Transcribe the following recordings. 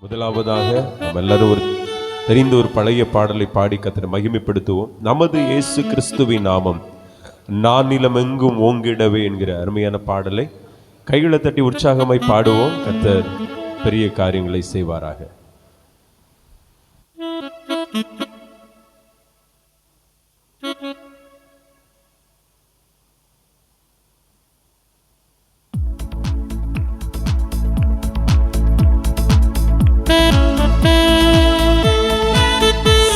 முதலாவதாக நாம் எல்லாரும் தெரிந்த ஒரு பழைய பாடலை பாடி கர்த்தரை மகிமைப்படுத்துவோம். நமது இயேசு கிறிஸ்துவின் நாமம் நானிலமெங்கும் ஓங்கிடவே என்கிற அருமையான பாடலை கைகளை தட்டி உற்சாகமாய் பாடுவோம். கர்த்தர் பெரிய காரியங்களை செய்வாராக.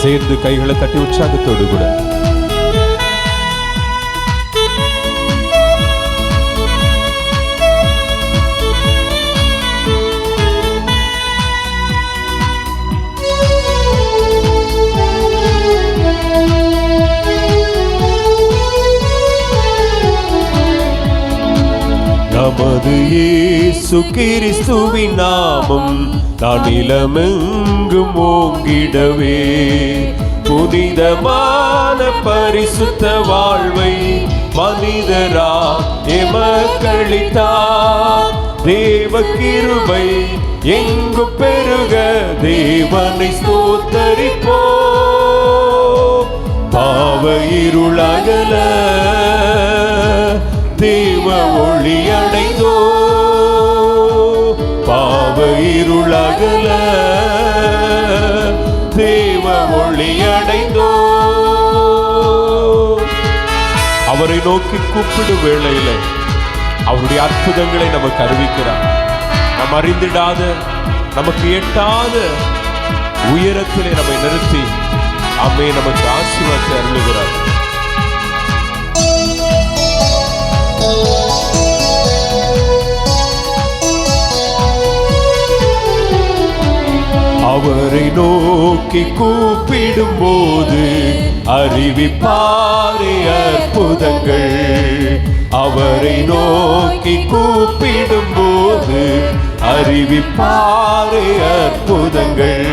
சேர்ந்து கைகளை தட்டி உற்சாகத்தோடு கூட நமது இயேசு கிறிஸ்துவின் நாமம் நானிலமெங்கும் ஓங்கிடவே புனிதமான பரிசுத்த வாழ்வை மனிதரா எமக்களித்தார். தேவ கிருபை எங்கு பெருக தேவனை ஸ்தோத்தரிப்போ. பாவ இருளகல தேவ ஒளி அடைந்தோ. பாவ இருளகல தேவ ஒளி அடைந்தோ. அவரை நோக்கி கூப்பிடும் வேளையில அவருடைய அற்புதங்களை நமக்கு அறிவிக்கிறார். நாம் அறிந்திடாத நமக்கு எட்டாத உயரத்திலே நம்மை நிறுத்தி அம்மே நமக்கு ஆசீர்வாதத்தை அருளுகிறார். அவரை நோக்கி கூப்பிடும் போது அறிவிப்பாரே அற்புதங்கள். அவரை நோக்கி கூப்பிடும் போது அறிவிப்பாரே அற்புதங்கள்.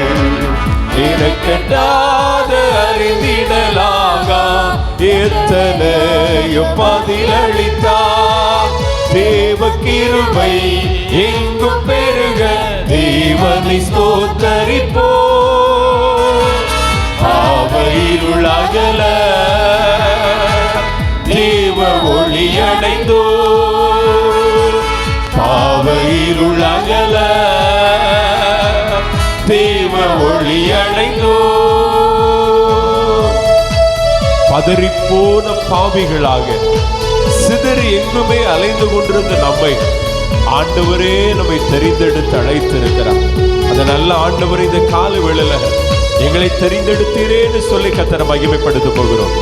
எனக்கெட்டாத அறிந்திடலாக எத்தனையோ பதிலளித்தார். தேவ கிருபை எங்கும் பெருக தேவனை ஸ்தோத்தரிப்போ. பாவ இருளகல தேவ ஒளி அடைந்தோ. பாவ இருளகல தேவ ஒளி அடைந்தோ. பதறிப்போன பாவிகளாக சிதறி எங்குமே அலைந்து கொண்டிருந்த நம்மை ஆண்டவரே நம்மை தெரிந்தெடுத்து அழைத்திருக்கிறார். அது நல்ல ஆண்டவரே, இந்த கால வேளையில எங்களை தெரிந்தெடுத்தீரேன்னு சொல்லி கர்த்தரை மகிமைப்படுத்த போகிறோம்.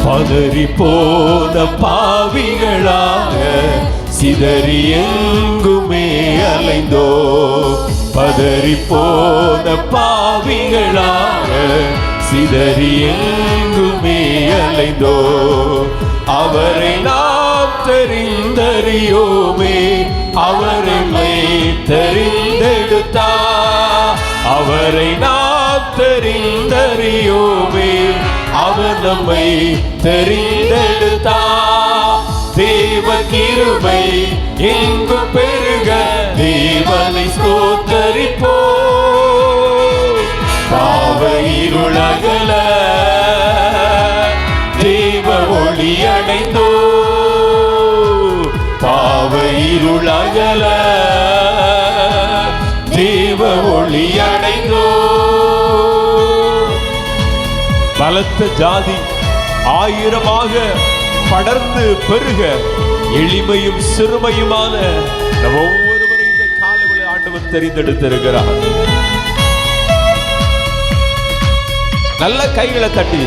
பதறி போன பாவிகளாக சிதறி எங்குமே அலைந்தோ. பதறி போன பாவிகளாக சிதறி எங்குமே அலைந்தோ. அவரை நாம் தெரிந்தறியோமே, அவரை தெரிந்தெடுத்தா. அவரை நாம் தெரிந்தறியோமே, அவர் நம்மை தெரிந்தெடுத்தா. தேவ கிருபை எங்கு பெருக தேவனை ஸ்தோத்தரிப்போ. பாவ இருளகல தேவ ஒளி அடைந்தோ. பாவ இருளகல தேவ ஒளி அடைந்தோ. பலத்த ஜாதி ஆயிரமாக படர்ந்து பெருக எளிமையும் சிறுமையுமான நம்ம ஒவ்வொருவரையும் இந்த காலவெளி ஆண்டவர் தெரிந்தெடுத்திருக்கிறார். நல்ல கைகளை தட்டி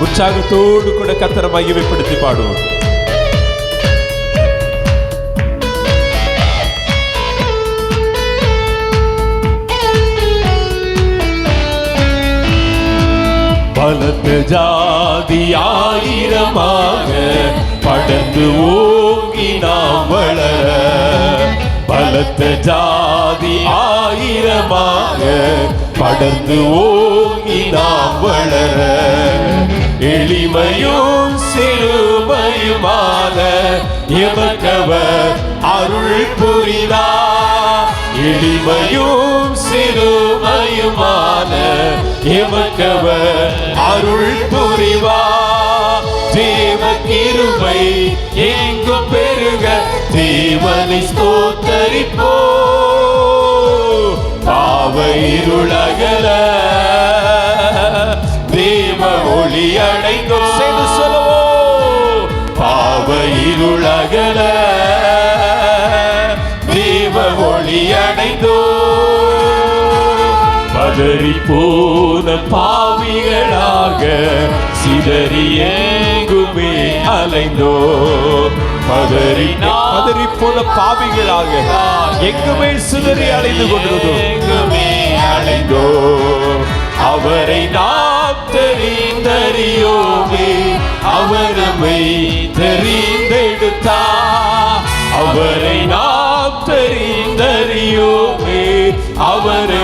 உற்சாகத்தோடு கூட கர்த்தரை மகிமைப்படுத்தி பாடுவோம். பலத்த ஜாதி ஆயிரமாக படர்ந்து ஓங்கி நாம் வளர. பலத்த ஜாதி ஆயிரமாக படர்ந்து ஓங்கி நாம் வளர. எளிமையும் சிறுமையுமான சிறுமையுமான எமக்கவர் அருள் புரிவார். எளிமையும் சிறுமையுமான எமக்கவர் அருள் புரிவார். தேவ கிருபை எங்கும் பெருக தேவனை ஸ்தோத்தரிப்போ. பாவ இருளகல தேவ ஒளி அடைந்தோ. செய்து சொல்லுவோ. பாவ இருளகல தேவ ஒளி அடைந்தோ. பதறி போன பாவிகளாக சிதறி எங்குமே அலைந்தோ. பதறி போன பாவிகளாக எங்குமே சிதறி அலைந்து கொண்டிருந்தோம். எங்குமே அலைந்தோ. அவரை நாம் தெரிந்தறியோமே. அவர் நம்மை தெரிந்தெடுத்தார். அவரை நாம் தெரிந்தறியோமே. அவரை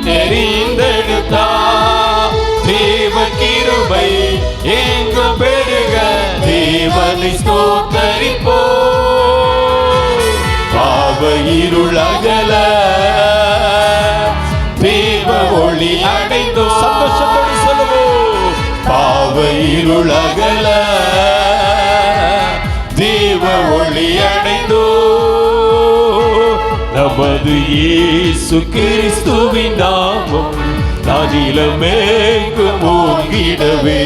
தெரிந்தெடுத்தார். தேவ கிருபை எங்கும் பெருக தேவனை ஸ்தோத்தரிப்போ. பாவ இருளகல தேவ ஒளி அடைந்தோ. சந்தோஷத்தோடு சொல்லுவோம். பாவ இருளகல தேவ ஒளி அடைந்தோ. நமது இயேசு கிறிஸ்துவின் நாமம் அகிலமெங்கும் ஓங்கிடவே.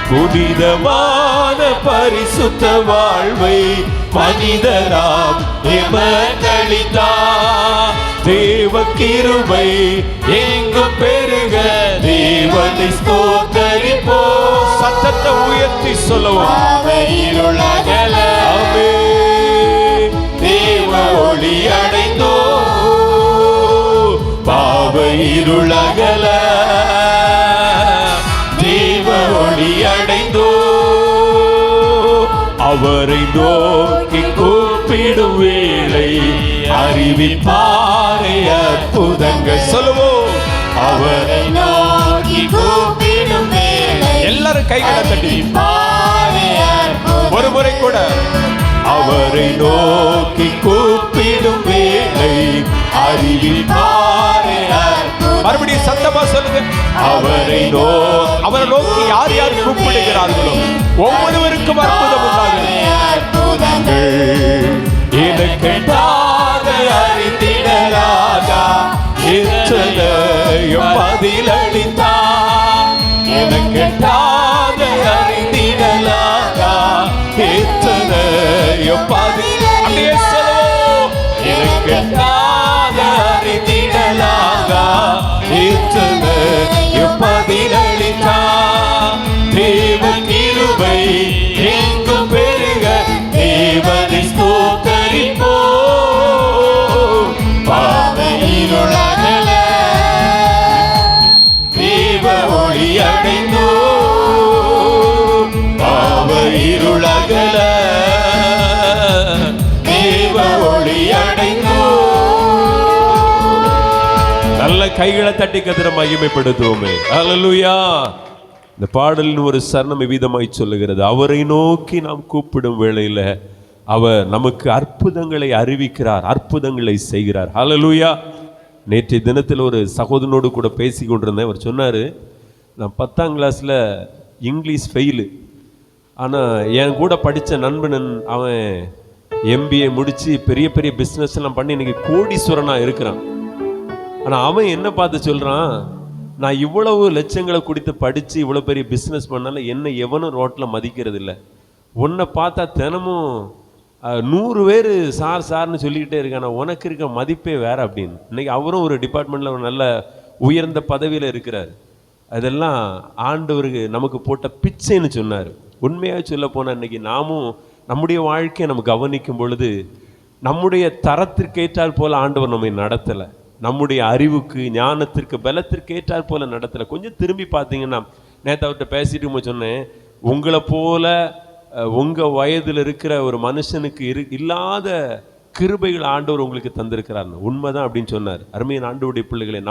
புனிதமான பரிசுத்த வாழ்வை மனிதராம் எமக்களித்தார். தேவ கிருபை எங்கும் பெருக தேவனை ஸ்தோத்தரிப்போ. சத்தத்தை உயர்த்தி சொல்லுவோம். இருளகல தேவ ஒளி அடைந்தோ. பாவ இருளகல தேவ ஒளி அடைந்தோ. அவரை நோக்கி கூப்பிடும் வேளை அறிவிப்பாரே அற்புதங்கள். சொல்லுவோம். அவரை நோக்கி கூப்பிடும் வேளை எல்லாரும் கைகளை தட்டி ஒரு முறை கூட. அவரை நோக்கி கூப்பிடும் வேளை அறிவிப்பாரே. மறுபடியும் சத்தமா சொல்லுங்க. அவரை நோக்கி யார் யார் கூப்பிடுகிறார்களோ ஒவ்வொருவருக்கும் அற்புதம் உண்டாகுது. எனக்கெட்டாக அறிந்திடலாகா எத்தனையும் பதிலளித்தார். எனக்கெட்டாக அறிந்திடலாகா எத்தனையும் பதில். அப்படியே சொல்லுவோம். எனக்கெட்டாக அறிந்திடலாகா எத்தனையும் பதிலளித்தார். தேவ கிருபை எங்கும் பெருக தேவனை ஸ்தோத்தரிப்போ. பாவ இருளகல தேவ ஒளி அடைந்தோ. பாவ இருளகல தேவ ஒளி அடைந்தோ. நல்ல கைகளை தட்டி கர்த்தரை மகிமைப்படுத்துவோமே. அல்லேலூயா. இந்த பாடலின் ஒரு சரணம் விதமாய் சொல்லுகிறது. அவரை நோக்கி நாம் கூப்பிடும் வேளையில அவர் நமக்கு அற்புதங்களை அறிவிக்கிறார், அற்புதங்களை செய்கிறார். அல்லேலூயா. நேற்றைய தினத்தில் ஒரு சகோதரனோடு கூட பேசி கொண்டிருந்தேன். அவர் சொன்னார், நான் 10ஆம் கிளாஸில் இங்கிலீஷ் ஃபெயிலு, ஆனால் என் கூட படித்த நண்பனன் அவன் MBA முடித்து பெரிய பெரிய பிஸ்னஸ் எல்லாம் பண்ணி இன்னைக்கு கோடீஸ்வரனாக இருக்கிறான். ஆனால் அவன் என்ன பார்த்து சொல்கிறான், நான் இவ்வளவு லட்சங்களை கொடுத்து படித்து இவ்வளோ பெரிய பிஸ்னஸ் பண்ணாலும் என்னை எவனும் ரோட்டில் மதிக்கிறது இல்லை. உன்னை பார்த்தா தினமும் 100 பேர் சார் சார்னு சொல்லிக்கிட்டே இருக்கான், உனக்கு இருக்க மதிப்பே வேறு அப்படின்னு. இன்றைக்கி அவரும் ஒரு டிபார்ட்மெண்ட்டில் ஒரு நல்ல உயர்ந்த பதவியில் இருக்கிறார். அதெல்லாம் ஆண்டவருக்கு நமக்கு போட்ட பிச்சைன்னு சொன்னார். உண்மையாக சொல்ல போனால் இன்றைக்கி நாமும் நம்முடைய வாழ்க்கையை நம்ம கவனிக்கும் பொழுது நம்முடைய தரத்திற்கு ஏற்றால் போல் ஆண்டவர் நம்மை நடத்தலை. நம்முடைய அறிவுக்கு ஞானத்திற்கு பலத்திற்கு ஏற்றால் போல நடத்தலை. கொஞ்சம் திரும்பி பார்த்தீங்கன்னா, நேற்று அவர்கிட்ட பேசிட்டு சொன்னேன், உங்களை போல உங்கள் வயதில் இருக்கிற ஒரு மனுஷனுக்கு இல்லாத கிருபைகள் ஆண்டவர் உங்களுக்கு தந்திருக்கிறார். உண்மைதான் அப்படின்னு சொன்னார். அருமையான ஆண்டவருடைய பிள்ளைகளை,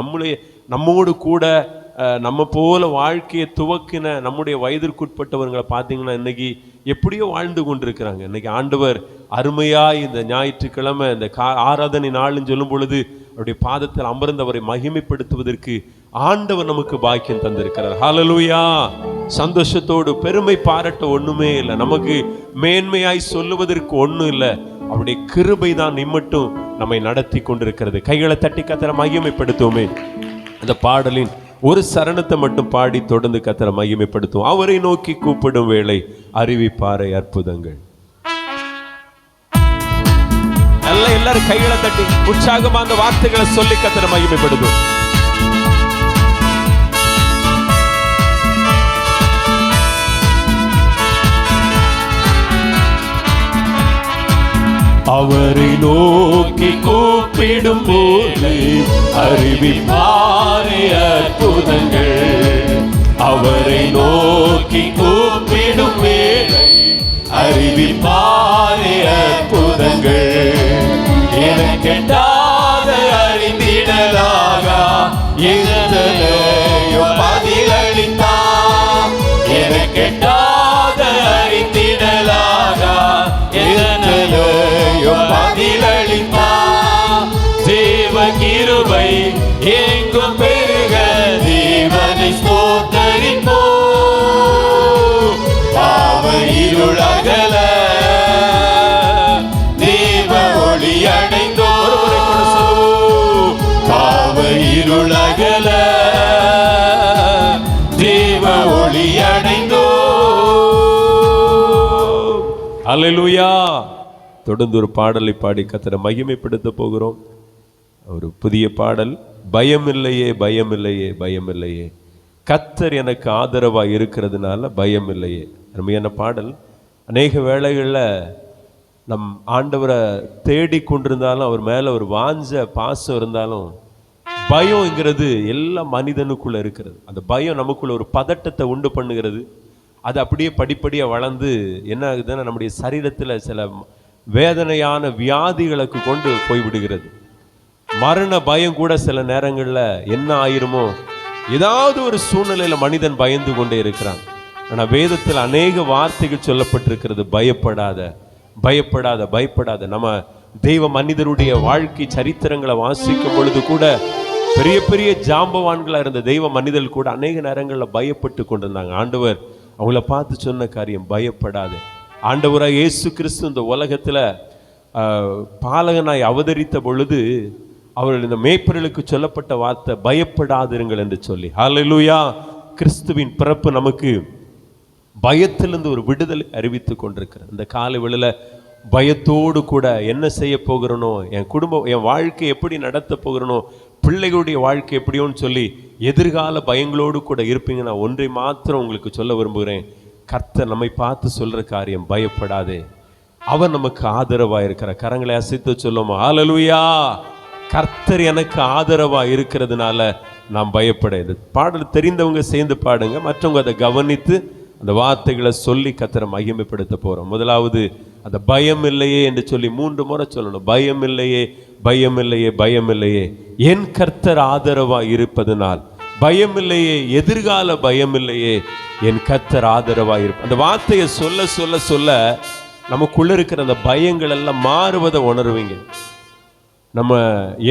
நம்மோடு கூட நம்ம போல வாழ்க்கையை துவக்கின நம்முடைய வயதிற்குட்பட்டவர்களை பார்த்தீங்கன்னா இன்னைக்கு எப்படியோ வாழ்ந்து கொண்டிருக்கிறாங்க. இன்னைக்கு ஆண்டவர் அருமையாய் இந்த ஞாயிற்றுக்கிழமை இந்த ஆராதனை நாள்னு சொல்லும் பொழுது அவருடைய பாதத்தில் அமர்ந்தவரை மகிமைப்படுத்துவதற்கு ஆண்டவர் நமக்கு பாக்கியம் தந்திருக்கிறார். ஹல்லேலூயா. சந்தோஷத்தோடு பெருமை பாராட்ட ஒண்ணுமே இல்லை, நமக்கு மேன்மையாய் சொல்லுவதற்கு ஒன்றும் இல்லை. அவருடைய கிருபை தான் இம்மட்டும் நம்மை நடத்தி கொண்டிருக்கிறது. கைகளை தட்டி கர்த்தரை மகிமைப்படுத்துவோமே. அந்த பாடலின் ஒரு சரணத்தை மட்டும் பாடி தொடர்ந்து கர்த்தரை மகிமைப்படுத்துவோம். அவரை நோக்கி கூப்பிடும் வேளை அறிவிப்பாரை அற்புதங்கள். எல்லாரும் கைகளை தட்டி உற்சாகமா அந்த வார்த்தைகளை சொல்லி கர்த்தரை மகிமைப்படுத்துவோம். அவரை நோக்கி கூப்பிடும் போது அறிவிப்பாரே அற்புதங்கள். அவரை நோக்கி கூப்பிடும் வேளை அறிவிப்பாரே அற்புதங்கள். எனக்கெட்டாத அறிந்திடலாக எதனையோ பதிலளித்தார். எனக்கெட்டாத அறிந்திடலாக எதனையோ பதிலளித்தார். தேவ கிருபை எங்கும் பெருக தேவனை ஸ்தோத்தரிப்போ. பாவ இருளகல தேவ ஒளி அடைந்தோ. பாவ இருளகல தேவ ஒளி அடைந்தோ. அல்லேலூயா. தொடர்ந்து ஒரு பாடலை பாடி கர்த்தரை மகிமைப்படுத்த போகிறோம். ஒரு புதிய பாடல், பயமில்லையே பயமில்லையே பயமில்லையே, கர்த்தர் எனக்கு ஆதரவாக இருக்கிறதுனால பயம் இல்லையே. அருமையான பாடல். அநேக வேளைகளில் நம் ஆண்டவரை தேடி கொண்டிருந்தாலும் அவர் மேலே ஒரு வாஞ்ச பாசம் இருந்தாலும் பயம்ங்கிறது எல்லா மனிதனுக்குள்ளே இருக்கிறது. அந்த பயம் நமக்குள்ள ஒரு பதட்டத்தை உண்டு பண்ணுகிறது. அது அப்படியே படிப்படியாக வளர்ந்து என்ன ஆகுதுன்னா நம்முடைய சரீரத்தில் சில வேதனையான வியாதிகளுக்கு கொண்டு போய்விடுகிறது. மரண பயம் கூட சில நேரங்களில் என்ன ஆயிருமோ, ஏதாவது ஒரு சூழ்நிலையில் மனிதன் பயந்து கொண்டே இருக்கிறான். ஆனால் வேதத்தில் அநேக வார்த்தைகள் சொல்லப்பட்டிருக்கிறது. பயப்படாத பயப்படாத பயப்படாத. நம்ம தெய்வ மனிதருடைய வாழ்க்கை சரித்திரங்களை வாசிக்கும் பொழுது கூட பெரிய பெரிய ஜாம்பவான்களாக இருந்த தெய்வ மனிதர்கள் கூட அநேக நேரங்களில் பயப்பட்டு கொண்டிருந்தாங்க. ஆண்டவர் அவங்கள பார்த்து சொன்ன காரியம் பயப்படாது. ஆண்டவராக இயேசு கிறிஸ்து இந்த உலகத்தில் பாலகனாய் அவதரித்த பொழுது அவர்கள் இந்த மேய்ப்பர்களுக்கு சொல்லப்பட்ட வார்த்தை பயப்படாதிருங்கள் என்று சொல்லி. ஹல்லேலூயா. கிறிஸ்துவின் பிறப்பு நமக்கு பயத்திலிருந்து ஒரு விடுதலை அறிவித்து கொண்டிருக்கிறது. இந்த காலை வேளையில் பயத்தோடு கூட என்ன செய்ய போகிறனோ, என் குடும்பம் என் வாழ்க்கை எப்படி நடத்த போகிறனோ, பிள்ளைகளுடைய வாழ்க்கை எப்படியோன்னு சொல்லி எதிர்கால பயங்களோடு கூட இருப்பீங்க. நான் ஒன்றை மாத்திரம் உங்களுக்கு சொல்ல விரும்புகிறேன். கர்த்தர் நம்மை பார்த்து சொல்ற காரியம் பயப்படாதே. அவர் நமக்கு ஆதரவா இருக்கிற. கரங்களை அசைத்து சொல்லுமா ஹல்லேலூயா. கர்த்தர் எனக்கு ஆதரவா இருக்கிறதுனால நாம் பயப்பட. இந்த பாடல் தெரிந்தவங்க சேர்ந்து பாடுங்க, மற்றவங்க அதை கவனித்து அந்த வார்த்தைகளை சொல்லி கர்த்தரை மகிமைப்படுத்த போறோம். முதலாவது அந்த பயம் இல்லையே என்று சொல்லி 3 முறை சொல்லணும். பயம் இல்லையே பயம் இல்லையே பயம் இல்லையே, என் கர்த்தர் ஆதரவா இருப்பதனால். பயம் இல்லையே, எதிர்கால பயம் இல்லையே, என் கர்த்தர் ஆதரவா இருப்ப. அந்த வார்த்தையை சொல்ல சொல்ல சொல்ல நமக்குள்ள இருக்கிற அந்த பயங்கள் எல்லாம் மாறுவதை உணர்வீங்க. நம்ம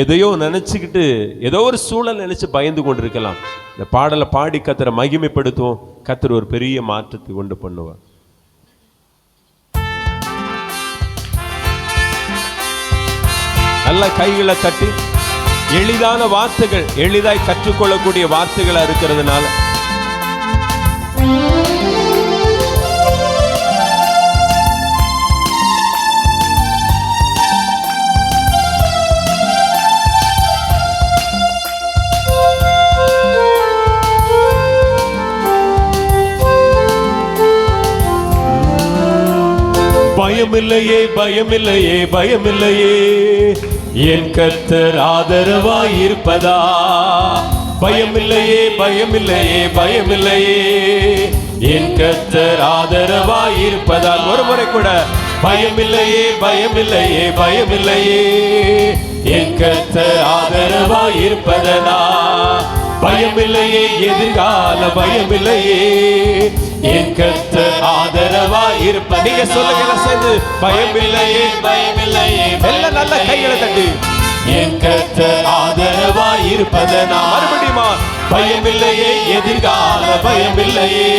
எதையோ நினைச்சுக்கிட்டு ஏதோ ஒரு சூழல் நினைச்சு பயந்து கொண்டிருக்கலாம். இந்த பாடலை பாடி கர்த்தரை மகிமைப்படுத்துவோம். கர்த்தர் ஒரு பெரிய மாற்றத்தை கொண்டு பண்ணுவார். நல்ல கைகளை தட்டி, எளிதான வார்த்தைகள், எளிதாய் கற்றுக்கொள்ளக்கூடிய வார்த்தைகளா இருக்கிறதுனால பயமில்லையே பயமில்லையே பயமில்லையே, என் கர்த்தர் ஆதரவாய் இருப்பதா. பயமில்லையே பயமில்லையே பயமில்லையே, என் கர்த்தர் ஆதரவாய் இருப்பதால். ஒரு முறை கூட பயமில்லையே பயமில்லையே பயமில்லையே, என் கர்த்தர் ஆதரவாய் இருப்பதனா. பயமில்லையே எதிர்கால பயமில்லையே, என் கர்த்தர் ஆதரவாய் இருப்ப. நீங்க சொல்லுங்க சேர்ந்து, பயமில்லையே பயமில்லையே. எல்லாம் நல்ல கைகளை தட்டி, என் கர்த்தர் ஆதரவாய் இருப்பதனா. மறுபடியுமா, பயமில்லையே எதிர்கால பயமில்லையே,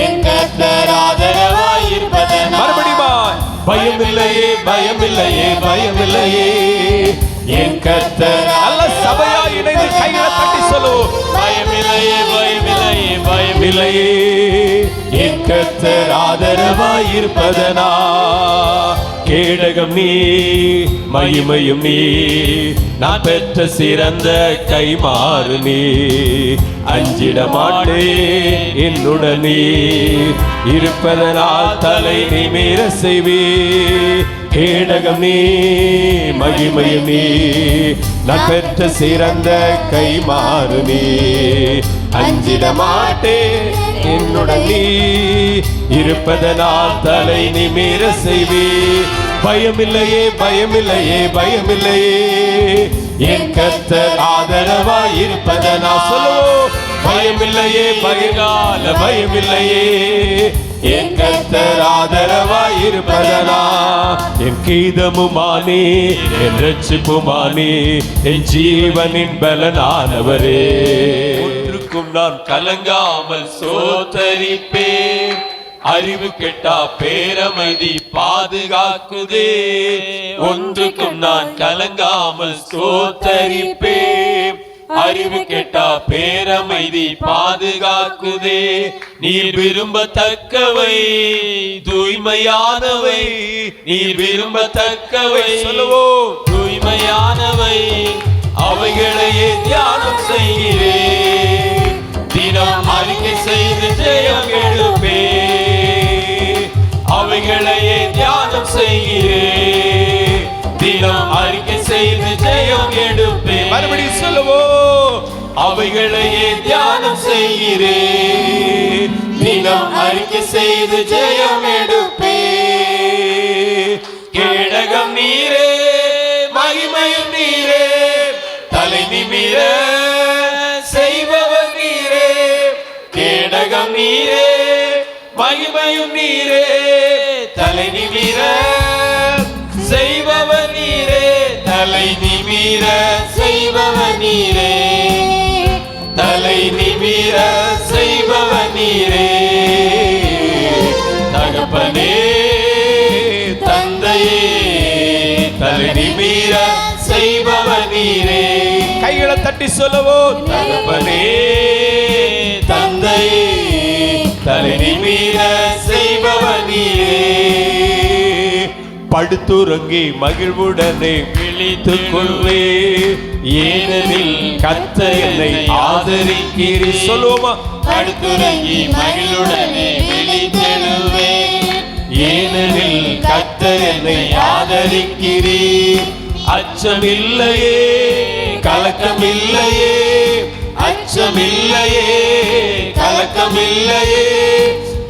என் கர்த்தர் ஆதரவாய் இருப்பதனா. மறுபடியுமா, பயமில்லையே பயமில்லையே பயமில்லையே, என் கர்த்தர். நல்ல சபையா இணைந்து கைகளை தட்டி சொல்லுவோம், பயமில்லையே பயமில்லையே பயமில்லையே, என் கர்த்தர் ஆதரவாய் இருப்பதனா. கேடகம் நீ மகிமையும் நீ, நான் பெற்ற சிறந்த கைமாறு நீ. அஞ்சிட மாட்டேன் என்னுடன் நீ இருப்பதனால் தலை நிமிர செய்வே. கேடகம் நீ மகிமையும் நீ, நான் பெற்ற சிறந்த கைமாறு நீ. அஞ்சிட மாட்டேன் என்னுடன் நீ இருப்பதனால் தலை நிமிர செய்வே. பயமில்லையே பயமில்லையே பயமில்லையே, என் கர்த்தர் ஆதரவாய் இருப்பதனா. சொல்லுவோம், பயமில்லையே பயகால பயமில்லையே, என் கர்த்தர் ஆதரவாய் இருப்பதனா. என் கீதமுமானே என் ரட்சிப்புமானே, என் ஜீவனின் பலனானவரே. ஒன்றுக்கும் நான் கலங்காமல் சோத்தரிப்பேன், அறிவு கெட்டா பேரமைதி பாதுகாக்குதே. ஒன்றுக்கும் நான் கலங்காமல் சோத்தரிப்பேன், அறிவு கெட்டா பேரமைதி பாதுகாக்குதே. நீர் விரும்பத்தக்கவை தூய்மையானவை, நீர் விரும்பத்தக்கவை சொல்லுவோம் தூய்மையானவை, அவைகளையே தியானம் செய்கிறேன். தினம் அறிக்கை செய்து ஜெயம் எடுப்பே, அவைகளையே தியானம் செய்கிறேன். தினம் அறிக்கை செய்து ஜெயம் எடுப்பே. மறுபடியும் சொல்லுவோம், அவைகளையே தியானம் செய்கிறேன். தினம் அறிக்கை செய்து ஜெயம் எடுப்பே. கேடகம் நீரே மகிமையும் நீரே, தலை நிமிர செய்பவர் நீரே. கேடகம் நீரே மகிமையும் நீரே, தலை நிமிர செய்பவர் நீரே. தலை நிமிர செய்பவர் நீரே, தலை நிமிர செய்பவர் நீரே. தகப்பனே தந்தையே, தலை நிமிர செய்பவர் நீரே. கைகளை தட்டி சொல்லுவோம், தகப்பனே தந்தையே, தலை நிமிர செய்பவர் நீரே. படுத்துறங்கி மகிழ்வுடனே விழித்துக் கொள்வே, ஏனெனில் கர்த்தர் என்னை ஆதரிக்கிறீர். சொல்லுவோமா, படுத்துறங்கி மகிழ்வுடனே விழித்தெழுவே, ஏனெனில் கர்த்தர் என்னை ஆதரிக்கிறீர். அச்சமில்லையே கலக்கமில்லையே, அச்சமில்லையே கலக்கமில்லையே,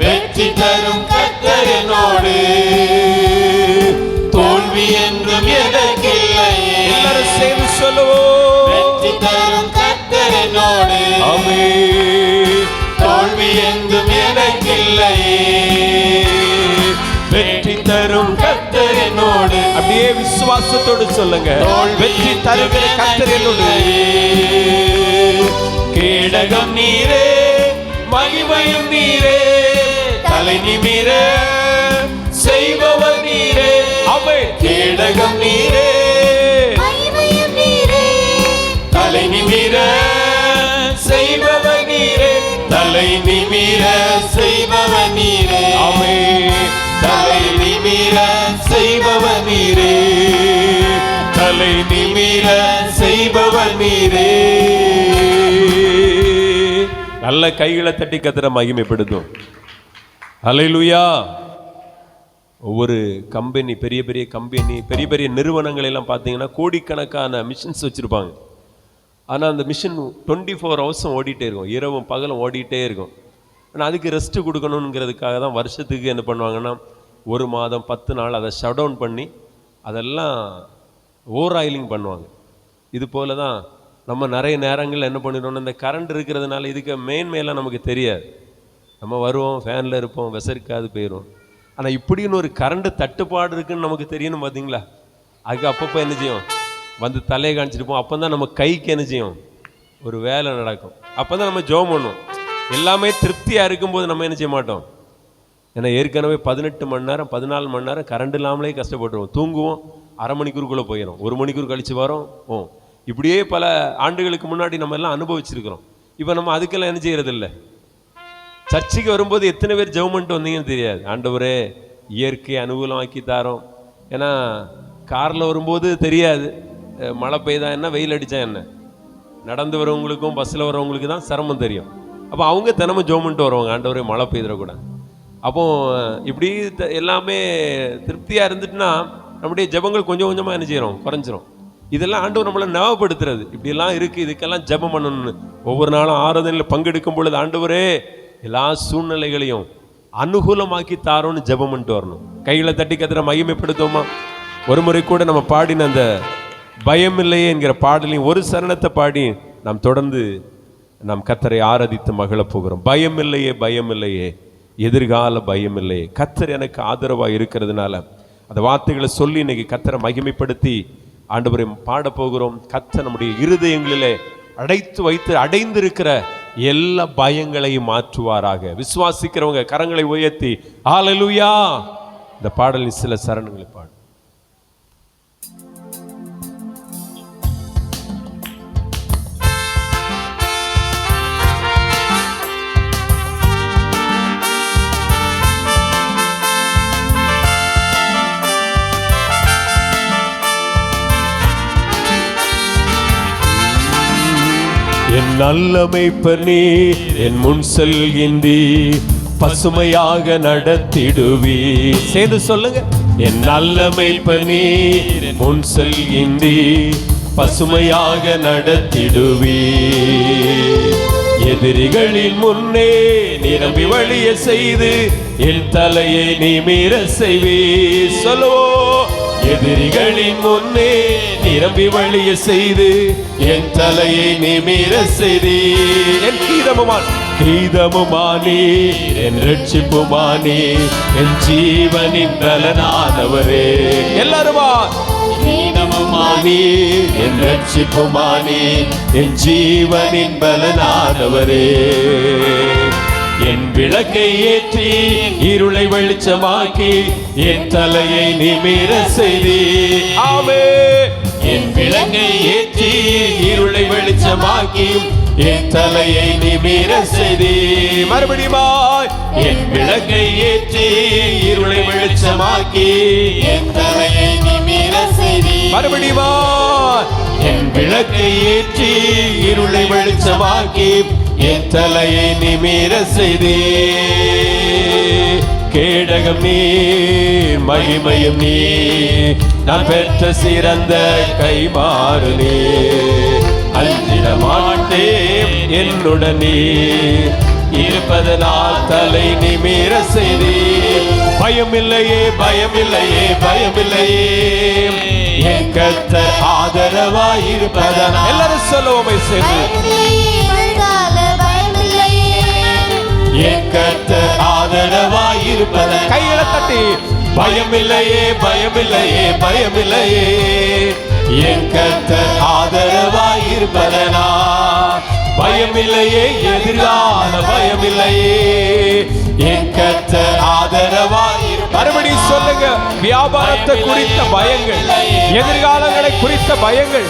வெற்றி தரும் கர்த்தர் என்னோடு, தோல்வி என்றும் எனக்கில்லையே. எல்லாரும் சேர்ந்து சொல்லுவோம், வெற்றி தரும் கர்த்தர் என்னோடு, ஆமென். தோல்வி என்றும் எனக்கில்லையே, வெற்றி தரும் கர்த்தர் என்னோடு. அப்படியே விசுவாசத்தோடு சொல்லுங்க, வெற்றி தருகிற கர்த்தர் என்னோடு. கேடகம் நீரே மகிமையும் நீரே, தலை நிமிர செய்பவர் நீரே. ஆமென். கேடகம் நீரே மகிமையும் நீரே, தலை நிமிர செய்பவர் நீரே. தலை நிமிர செய்பவர் நீரே. ஆமென். தலை நிமிர செய்பவர் நீரே, தலை நிமிர செய்பவர் நீரே. நல்ல கைகளை தட்டி கர்த்தரை மகிமைப்படுத்தும். ஹல்லேலூயா. ஒவ்வொரு கம்பெனி, பெரிய பெரிய கம்பெனி, பெரிய பெரிய நிறுவனங்கள் எல்லாம் பார்த்தீங்கன்னா கோடிக்கணக்கான மிஷின்ஸ் வச்சுருப்பாங்க. ஆனால் அந்த மிஷின் 24 ஹவர்ஸும் ஓடிட்டே இருக்கும், இரவும் பகலும் ஓடிட்டே இருக்கும். ஆனால் அதுக்கு ரெஸ்ட்டு கொடுக்கணுங்கிறதுக்காக தான் வருஷத்துக்கு என்ன பண்ணுவாங்கன்னா 1 மாதம் 10 நாள் அதை ஷட் டவுன் பண்ணி அதெல்லாம் ஓவர் ஆயிலிங் பண்ணுவாங்க. இது போல தான் நம்ம நிறைய நேரங்களில் என்ன பண்ணிடுவோம்னா, இந்த கரண்ட் இருக்கிறதுனால இதுக்கு மேன்மையெல்லாம் நமக்கு தெரியாது. நம்ம வருவோம், ஃபேனில் இருப்போம், விசரிக்காது போயிடும். ஆனால் இப்படின்னு ஒரு கரண்ட் தட்டுப்பாடு இருக்குன்னு நமக்கு தெரியணும் பார்த்தீங்களா? அதுக்கு அப்பப்போ என்ன செய்யும், வந்து தலையை காணிச்சிருப்போம். அப்போ தான் நம்ம கைக்கு என்ன செய்யும், ஒரு வேலை நடக்கும். அப்போ தான் நம்ம ஜெபம் பண்ணுவோம். எல்லாமே திருப்தியாக இருக்கும்போது நம்ம என்ன செய்ய மாட்டோம். ஏன்னா ஏற்கனவே 18 மணி நேரம் 14 மணி நேரம் கரண்ட் இல்லாமலே கஷ்டப்பட்டுருவோம். தூங்குவோம், அரை மணிக்கூருக்குள்ளே போயிடும், 1 மணிக்கூர் கழித்து வரோம். இப்படியே பல ஆண்டுகளுக்கு முன்னாடி நம்ம எல்லாம் அனுபவிச்சிருக்கிறோம். இப்போ நம்ம அதுக்கெல்லாம் என்ன செய்யறது இல்லை. சர்ச்சுக்கு வரும்போது எத்தனை பேர் ஜெபம் பண்ணிட்டு வந்தீங்கன்னு தெரியாது. ஆண்டவரே இயற்கை அனுகூலமாக்கி தாரோம். ஏன்னா காரில் வரும்போது தெரியாது மழை பெய்தா என்ன, வெயில் அடித்தா என்ன. நடந்து வரவங்களுக்கும் பஸ்ஸில் வரவங்களுக்கு தான் சிரமம் தெரியும். அப்போ அவங்க தினமும் ஜெபம் பண்ணிட்டு வருவாங்க, ஆண்டவரே மழை பெய்திடக்கூட. அப்போ இப்படி எல்லாமே திருப்தியாக இருந்துட்டுன்னா நம்முடைய ஜெபங்கள் கொஞ்சம் கொஞ்சமாக என்ன செய்கிறோம், குறைஞ்சிரும். இதெல்லாம் ஆண்டவர் நம்மளை ஞாபகப்படுத்துறது. இப்படியெல்லாம் இருக்குது, இதுக்கெல்லாம் ஜெபம் பண்ணணும்னு. ஒவ்வொரு நாளும் ஆராதனையில் பங்கெடுக்கும் பொழுது ஆண்டவரே எல்லா சூழ்நிலைகளையும் அனுகூலமாக்கி தாரோன்னு ஜெபம் பண்ணிட்டு வரணும். கைகளை தட்டி கத்திர மகிமைப்படுத்துவோமா? ஒரு முறை கூட நம்ம பாடின அந்த பயம் இல்லையே என்கிற பாடலையும் ஒரு சரணத்தை பாடி நாம் தொடர்ந்து நாம் கத்தரை ஆராதித்து மகிழ போகிறோம். பயம் இல்லையே, பயம் இல்லையே, எதிர்கால பயம் இல்லையே, கத்தர் எனக்கு ஆதரவாக இருக்கிறதுனால அந்த வார்த்தைகளை சொல்லி இன்னைக்கு கத்தரை மகிமைப்படுத்தி ஆண்டவரை பாட போகிறோம். கர்த்தர் நம்முடைய இருதயங்களிலே அடைத்து வைத்து அடைந்திருக்கிற எல்லா பயங்களையும் மாற்றுவாராக. விசுவாசிக்கிறவங்க கரங்களை உயர்த்தி ஹல்லேலூயா இந்த பாடலின் சில சரணங்களை பாடு. என் நல்ல மேய்ப்பர் நீர், என் முன் செல்கின்றீர், பசுமையாக நடத்திடுவீர். சேர்ந்து சொல்லுங்க. என் நல்ல மேய்ப்பர் நீர், என் முன் செல்கின்றீர், பசுமையாக நடத்திடுவீர். எதிரிகளின் முன்னே நிரம்பி வழிய செய்து என் தலையை நிமிர செய்வீர். சொல்லுவோம். எதிரிகளின் முன்னே நிரம்பி வழிய செய்து என் தலையை நிமிர செய்தீர். என் கீதமுமானி, என் ரட்சிப்புமானி, என் ஜீவனின் பலனானவரே. எல்லாருமா கீதமுமானி, என் ரட்சிப்புமானி, என் ஜீவனின் பலனானவரே. என் விளக்கை ஏற்றி இருளை வெளிச்சமாக்கி என் தலையை நிமிர செய்தீர். ஆமென். என் விளக்கை ஏற்றி இருளை வெளிச்சமாக்கி என் தலையை நிமிர செய்தீர். மறுபடியும் என் விளக்கை ஏற்றி இருளை வெளிச்சமாக்கி என் தலையை நிமிர செய்தீர். மறுபடியும் என் விளக்கை ஏற்றி இருளை வெளிச்சமாக்கி என் தலையை நிமிர செய்தீர். கேடகம் நீர், மகிமையும் நீர், நான் பெற்ற சிறந்த கைமாறு நீர். அஞ்சிட மாட்டேன் என்னுடன் நீர் இருப்பதனால் தலை நிமிர செய்தீர். பயமில்லையே, பயமில்லையே, பயமில்லையே, என் கர்த்தர் ஆதரவாய் இருப்பதனால். எல்லாரும் சொல்லுவோமே சேர்ந்து. என் கர்த்தர் ஆதரவாய் இருப்பதனால். கைகளை தட்டி. பயமில்லையே, பயமில்லையே, பயமில்லையே, என் கர்த்தர் ஆதரவாய் இருப்பதனால். பயமில்லையே, எதிர்கால பயமில்லையே, என் கர்த்தர் ஆதரவாய். மறுபடியும் சொல்லுங்க. வியாபாரத்தை குறித்த பயங்கள், எதிர்காலங்களை குறித்த பயங்கள்,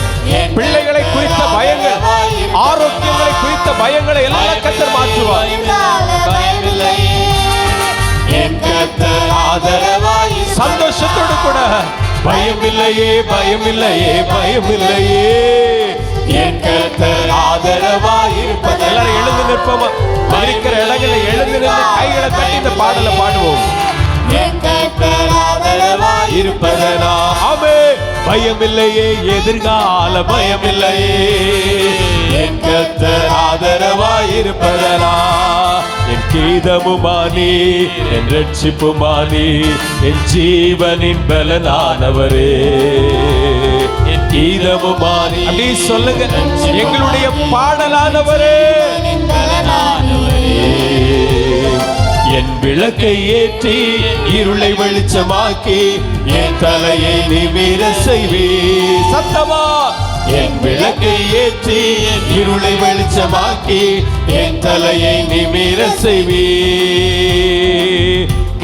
பிள்ளைகளை குறித்த பயங்கள், ஆரோக்கியங்களை குறித்த பயங்களை எல்லாம் கர்த்தர் மாற்றுவார். சந்தோஷத்தோடு கூட பயமில்லையே, பயமில்லையே, பயமில்லையே, என் கர்த்தர் ஆதரவாய் இருப்பது. எல்லாரும் எழுந்து நிற்போமா? இருக்கிற இடங்களை எழுந்து நின்று கைகளை தட்டி இந்த பாடலை பாடுவோம். என் கர்த்தர் ஆதரவாய் இருப்பதனால். ஆமென். பயமில்லையே, எதிர்கால பயமில்லையே. என் கர்த்தர் ஆதரவாயிருப்பதனா, என் கீதமுமானி, என் ரட்சிப்புமானி, என் ஜீவனின் பலனானவரே. என் கீதமுமானி, அப்படி சொல்லுங்க, எங்களுடைய பாடலானவரே. என் விளக்கை ஏற்றி இருளை வெளிச்சமாக்கி என் தலையை நிமிர செய்வே. சத்தமா, என் விளக்கை ஏற்றி இருளை வெளிச்சமாக்கி என் தலையை நிமிர செய்வே.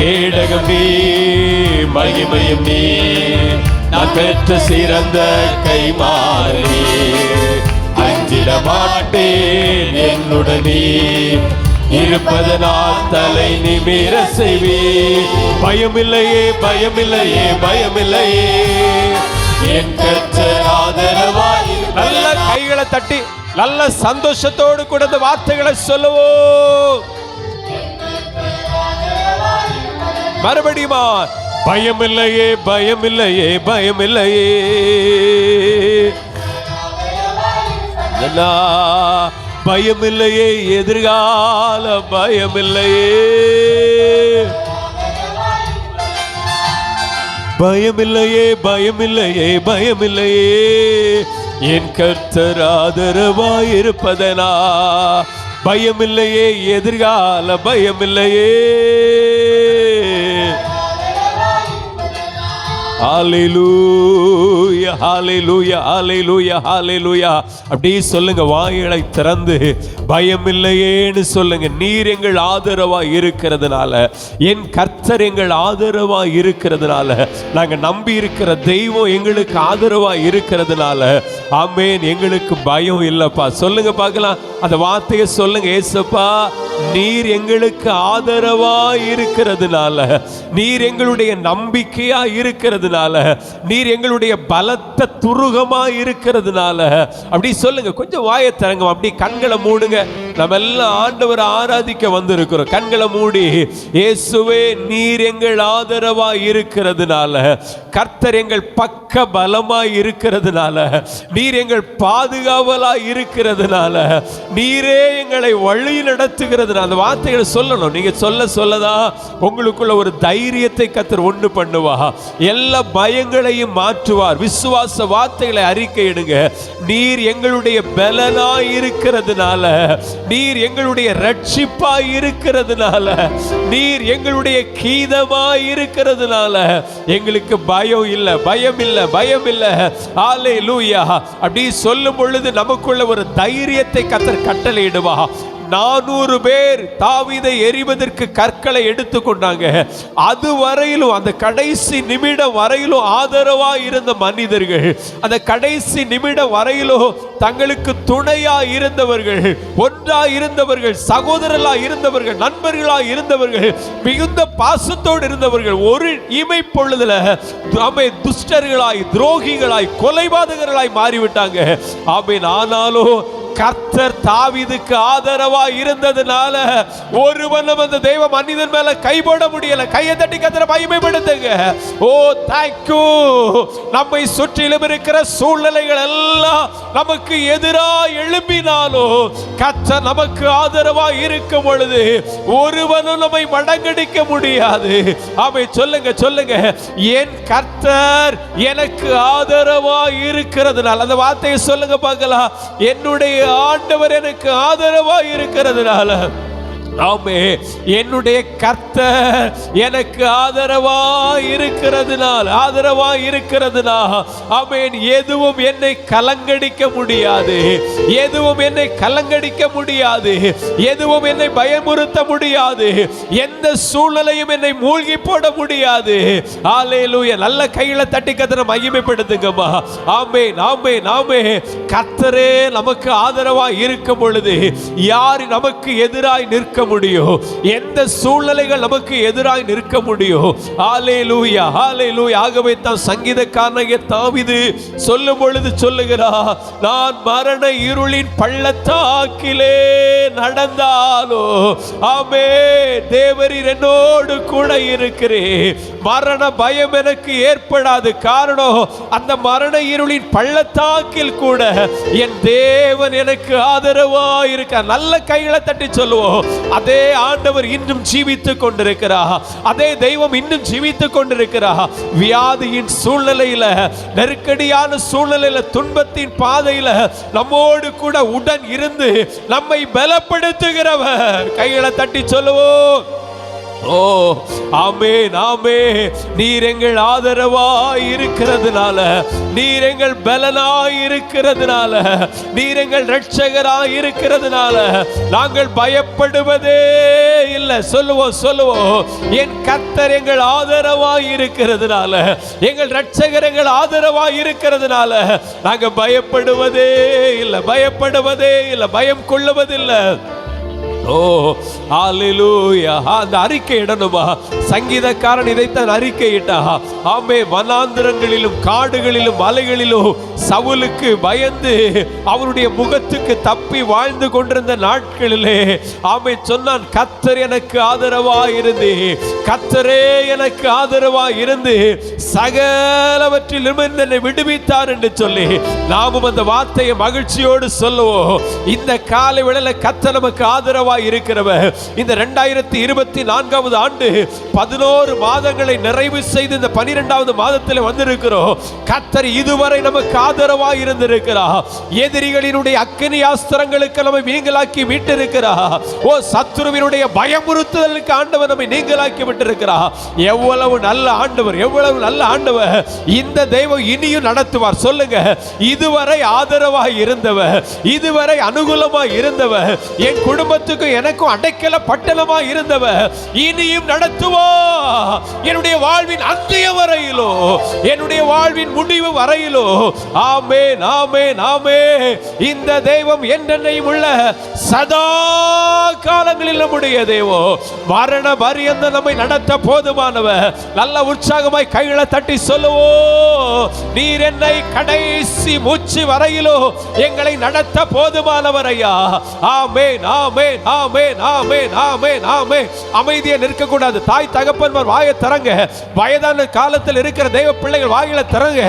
கேடகம் நீ, மகிமையும் நீ, நான் பெற்ற சிறந்த கைமாறி. அஞ்சிட மாட்டேன், என்னுடனே இருப்பதனால் தலை நிமிர செய்வே. பயமில்லையே, பயமில்லையே, பயமில்லையே, என் கர்த்தர் ஆதரவாய். நல்ல கைகளை தட்டி நல்ல சந்தோஷத்தோடு கூட இந்த வார்த்தைகளை சொல்லுவோம். மறுபடியுமா, பயமில்லையே, பயமில்லையே, பயமில்லையே, பயமில்லையே, எதிர்கால பயமில்லையே, பயமில்லையே, பயமில்லையே, பயமில்லையே, என் கர்த்தர் ஆதரவாயிருப்பதனா. பயமில்லையே, எதிர்கால பயமில்லையே. ஹல்லேலூயா, ஹல்லேலூயா, ஹல்லேலூயா, ஹல்லேலூயா. அப்படியே சொல்லுங்க, வாய்களை திறந்து பயமில்லையேன்னு சொல்லுங்க. நீர் எங்கள் ஆதரவா இருக்கிறதுனால, என் கர்த்தர் எங்கள் ஆதரவா இருக்கிறதுனால, நாங்க நம்பி இருக்கிற தெய்வம் எங்களுக்கு ஆதரவா இருக்கிறதுனால, ஆமென், எங்களுக்கு பயம் இல்லப்பா. சொல்லுங்க பார்க்கலாம், அந்த வார்த்தையை சொல்லுங்க. ஏசப்பா, நீர் எங்களுக்கு ஆதரவா இருக்கிறதுனால, நீர் எங்களுடைய நம்பிக்கையா இருக்கிறதுனால, நீர் எங்களுடைய பலத்த துருகமா இருக்கிறதுனால, அப்படி சொல்லுங்க. கொஞ்சம் வாயை திறங்க, அப்படி கண்களை மூடுங்க. நம்ம எல்லாம் ஆண்டவரை ஆராதிக்க வந்திருக்கிறோம். கண்களை மூடி, இயேசுவே, நீர் எங்கள் ஆதரவா இருக்கிறதுனால, கர்த்தர் எங்கள் பக்க பலமா இருக்கிறதுனால, நீர் எங்கள் பாதுகாவலா இருக்கிறதுனால, நீரே எங்களை வழி நடத்துகிறதுனால. அந்த வார்த்தைகளை சொல்லணும். நீங்க சொல்ல சொல்லதான் உங்களுக்குள்ள ஒரு தைரியத்தை கர்த்தர் ஒன்று பண்ணுவா. எல்லா பயங்களையும் மாற்றுவார். விசுவாச வார்த்தைகளை அறிக்கையிடுங்க. நீர் எங்களுடைய பலனா இருக்கிறதுனால, நீர் எங்களுடைய ரட்சிப்பா இருக்கிறதுனால, நீர் எங்களுடைய கீதமா இருக்கிறதுனால எங்களுக்கு பயம் இல்லை, பயம் இல்லை, பயம் இல்லை. ஹல்லேலூயா. அப்படி சொல்லும் பொழுது நமக்குள்ள ஒரு தைரியத்தை கர்த்தர் கட்டளையிடுவா. 400 பேர் தாவீதை எறிவதற்கு கற்களை எடுத்துக்கொண்டாங்க. அது வரையிலும், அந்த கடைசி நிமிடம் வரையிலும் ஆதரவா இருந்த மனிதர்கள், அந்த கடைசி நிமிடம் வரையிலும் தங்களுக்கு துணையா இருந்தவர்கள், ஒன்றா இருந்தவர்கள், சகோதரர்களா இருந்தவர்கள், நண்பர்களா இருந்தவர்கள், மிகுந்த பாசத்தோடு இருந்தவர்கள், ஒரு இமை பொழுதுல துஷ்டர்களாய், துரோகிகளாய், கொலைபாதகர்களாய் மாறிவிட்டாங்க. ஆமென். ஆனாலும் கர்த்தர் தாவீதுக்கு ஆதரவா இருந்ததுனால ஒருவனும் அந்த தெய்வ மனிதன் மேல கை போட முடியல. கையை தட்டி கர்த்தரை மகிமைப்படுத்துங்க. ஓ, தேங்க்யூ. நம்மை சுற்றிலும் இருக்கிற சூழ்நிலைகள் எல்லாம் நமக்கு எதிராக எழும்பினாலும் கர்த்தர் நமக்கு ஆதரவா இருக்கும் பொழுது ஒருவனும் நம்மை மடங்கடிக்க முடியாது. அவை சொல்லுங்க, சொல்லுங்க, என் கர்த்தர் எனக்கு ஆதரவா இருக்கிறதுனால. அந்த வார்த்தையை சொல்லுங்க பார்க்கலாம். என்னுடைய ஆண்டவர் எனக்கு ஆதரவா இருக்கிறதுனால, ஆமே, என்னுடைய கர்த்தர் எனக்கு ஆதரவா இருக்கிறதுனால், ஆதரவா இருக்கிறதுனால், ஆமென், எதுவும் என்னை கலங்கடிக்க முடியாது, எதுவும் என்னை கலங்கடிக்க முடியாது, எதுவும் என்னை பயமுறுத்த முடியாது, எந்த சூழ்நிலையும் என்னை மூழ்கி போட முடியாது. ஹல்லேலூயா. நல்ல கையில தட்டி கர்த்தரை மகிமைப்படுத்துங்கம்மா. ஆமென், ஆமென், ஆமென். கர்த்தரே நமக்கு ஆதரவா இருக்கும் பொழுது யார் நமக்கு எதிராய் நிற்க முடியும்? எந்த சூழ்நிலைகள் நமக்கு எதிராய் நிற்க முடியும்? ஹல்லேலூயா, ஹல்லேலூயா. ஆகவே தான் சங்கீதக்காரனாகிய தாவீது சொல்லும் பொழுது சொல்லுகிறார், நான் மரண இருளின் பள்ளத்தாக்கிலே நடந்தாலோ, ஆமென், தேவரீர் என்னோடு கூட இருக்கிறேன். மரண பயம் எனக்கு ஏற்படாது. காரணம், அந்த மரண இருளின் பள்ளத்தாக்கில் கூட என் தேவன் எனக்கு ஆதரவா இருக்க. நல்ல கைகளை தட்டி சொல்லுவோம், அதே ஆண்டவர் இன்னும் ஜீவித்துக் கொண்டிருக்கிறார். அதே தெய்வம் இன்னும் ஜீவித்துக் கொண்டிருக்கிறார். வியாதியின் சூழ்நிலையில, நெருக்கடியான சூழ்நிலையில, துன்பத்தின் பாதையில நம்மோடு கூட உடன் இருந்து நம்மை பலப்படுத்துகிறவர். கைகளை தட்டி சொல்லுவோம், ஓ ஆமென் ஆமென். நீர் எங்கள் ஆதரவாய் இருக்கிறதுனால, நீர் எங்கள் பலனாய் இருக்கிறதுனால, நீர் எங்கள் இரட்சகராய் இருக்கிறதுனால நாங்கள் பயப்படுவதே இல்லை. சொல்லுவோம், என் கர்த்தர் எங்கள் ஆதரவாய் இருக்கிறதுனால, எங்கள் இரட்சகர் எங்கள் ஆதரவாய் இருக்கிறதுனால நாங்கள் பயப்படுவதே இல்லை, பயம் கொள்ளுவதில்லை. ஓ ஹalleluya. அந்த அறிக்கை இடணுமா? சங்கீதக்காரன் இதைத்தான் அறிக்கையிட்டா. ஆமே, வனாந்திரங்களிலும் காடுகளிலும் மலைகளிலும் சவுலுக்கு பயந்து அவருடைய முகத்துக்கு தப்பி வாழ்ந்து கொண்டிருந்த நாட்களிலே ஆமே சொன்னான், கர்த்தர் எனக்கு ஆதரவாய் இருந்து, கர்த்தரே எனக்கு ஆதரவாய் இருந்து சகலவற்றிலும் என்னை விடுவித்தார் என்று சொல்லி நாமும் அந்த வார்த்தையை மகிழ்ச்சியோடு சொல்லுவோம். இந்த காலை வேளையில கர்த்தர் நமக்கு ஆதரவாய் இருக்கிறவர். இந்த 2024 ஆண்டு 11 மாதங்களை நிறைவு செய்து இந்த 12வது மாதத்தில் வந்திருக்கிறோம். கர்த்தர் இதுவரை நமக்கு ஆதரவாய் இருந்திருக்கிறார். எதிரிகளினுடைய அக்கினி அஸ்திரங்களுக்கு நம்மை நீங்களாக்கி மீட்டிருக்கிறார். ஓ சத்துருவினுடைய பயமுறுத்துதலுக்கு ஆண்டவர் நம்மை நீங்களாக்கி விட்டிருக்கிறார். எவ்வளவு நல்ல ஆண்டவர், எவ்வளவு நல்ல ஆண்டவர். இந்த தெய்வம் இனியும் நடத்துவார். சொல்லுங்க, இதுவரை ஆதரவாய் இருந்தவர், இதுவரை அனுகூலமாய் இருந்தவர், என் குடும்பத்துக்கு எனக்கும் அடைக்கல பட்டணமா இருந்தவர் இனியும் நடத்துவா. என்னுடைய வாழ்வின் அந்திய வரையிலோ, என்னுடைய வாழ்வின் முடிவு வரையிலோ. ஆமென் ஆமென் ஆமென். இந்த தெய்வம் என்றென்னையும் உள்ள சதா காலங்களில் நம்முடைய தெய்வம். மரண பரியந்த நம்மை நடத்த போதுமானவர். நல்ல உற்சாகமாய் கைகளை தட்டி சொல்லுவோம், நீர் என்னை கடைசி மூச்சு வரையிலோ எங்களை நடத்த போதுமானவர் ஐயா. ஆமென் ஆமென் ஆமென் ஆமென் ஆமென் ஆமென். அமைதியா நிற்க கூடாது. தாய் தகப்பன்மார் வாயை திறங்க. வயதான காலத்தில் இருக்கிற தெய்வ பிள்ளைகள் வாயில திறங்க.